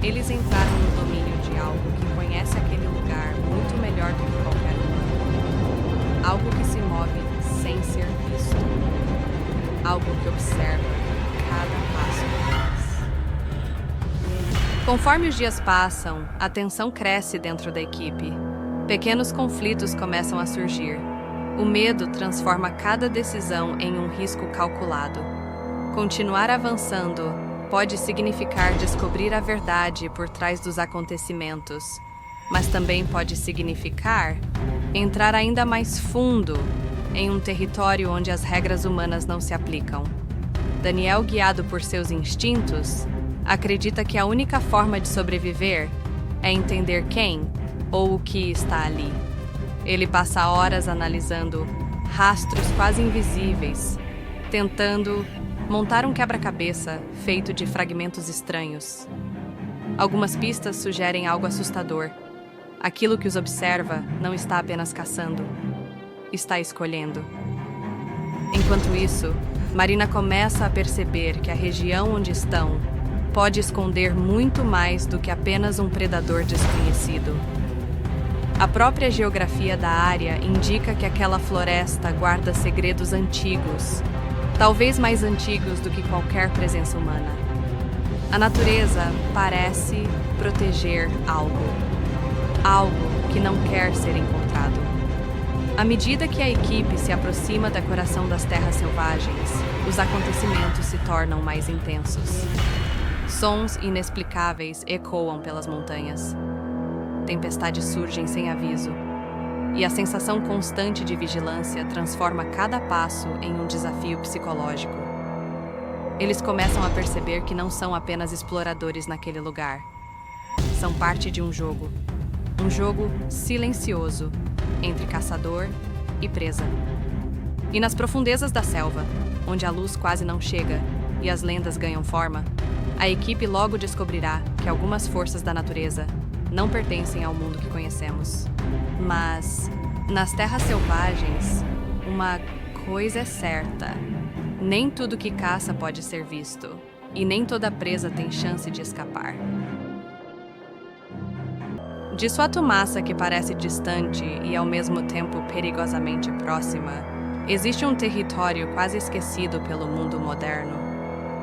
Eles entraram no domínio de algo que conhece aquele lugar muito melhor do que qualquer humano. Algo que se move sem ser visto. Algo que observa cada passo que faz. Conforme os dias passam, a tensão cresce dentro da equipe. Pequenos conflitos começam a surgir. O medo transforma cada decisão em um risco calculado. Continuar avançando pode significar descobrir a verdade por trás dos acontecimentos, mas também pode significar entrar ainda mais fundo em um território onde as regras humanas não se aplicam. Daniel, guiado por seus instintos, acredita que a única forma de sobreviver é entender quem ou o que está ali. Ele passa horas analisando rastros quase invisíveis, tentando montar um quebra-cabeça feito de fragmentos estranhos. Algumas pistas sugerem algo assustador. Aquilo que os observa não está apenas caçando, está escolhendo. Enquanto isso, Marina começa a perceber que a região onde estão pode esconder muito mais do que apenas um predador desconhecido. A própria geografia da área indica que aquela floresta guarda segredos antigos, talvez mais antigos do que qualquer presença humana. A natureza parece proteger algo que não quer ser encontrado. À medida que a equipe se aproxima da coração das terras selvagens, os acontecimentos se tornam mais intensos. Sons inexplicáveis ecoam pelas montanhas. Tempestades surgem sem aviso, e a sensação constante de vigilância transforma cada passo em um desafio psicológico. Eles começam a perceber que não são apenas exploradores naquele lugar. São parte de um jogo silencioso entre caçador e presa. E nas profundezas da selva, onde a luz quase não chega e as lendas ganham forma, a equipe logo descobrirá que algumas forças da natureza não pertencem ao mundo que conhecemos. Mas, nas terras selvagens, uma coisa é certa: nem tudo que caça pode ser visto, e nem toda presa tem chance de escapar. De sua massa que parece distante e ao mesmo tempo perigosamente próxima, existe um território quase esquecido pelo mundo moderno.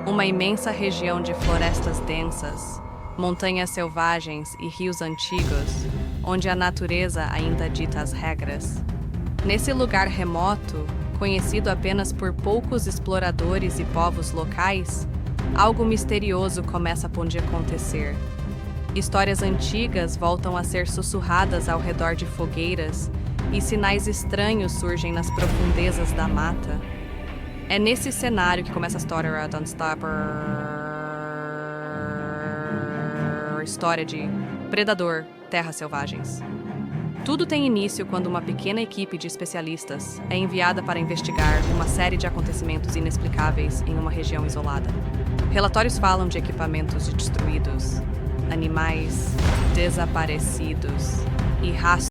Uma imensa região de florestas densas, montanhas selvagens e rios antigos, onde a natureza ainda dita as regras. Nesse lugar remoto, conhecido apenas por poucos exploradores e povos locais, algo misterioso começa a acontecer. Histórias antigas voltam a ser sussurradas ao redor de fogueiras e sinais estranhos surgem nas profundezas da mata. É nesse cenário que começa a história Don't Stop, história de Predador, Terras Selvagens. Tudo tem início quando uma pequena equipe de especialistas é enviada para investigar uma série de acontecimentos inexplicáveis em uma região isolada. Relatórios falam de equipamentos destruídos, animais desaparecidos e rastros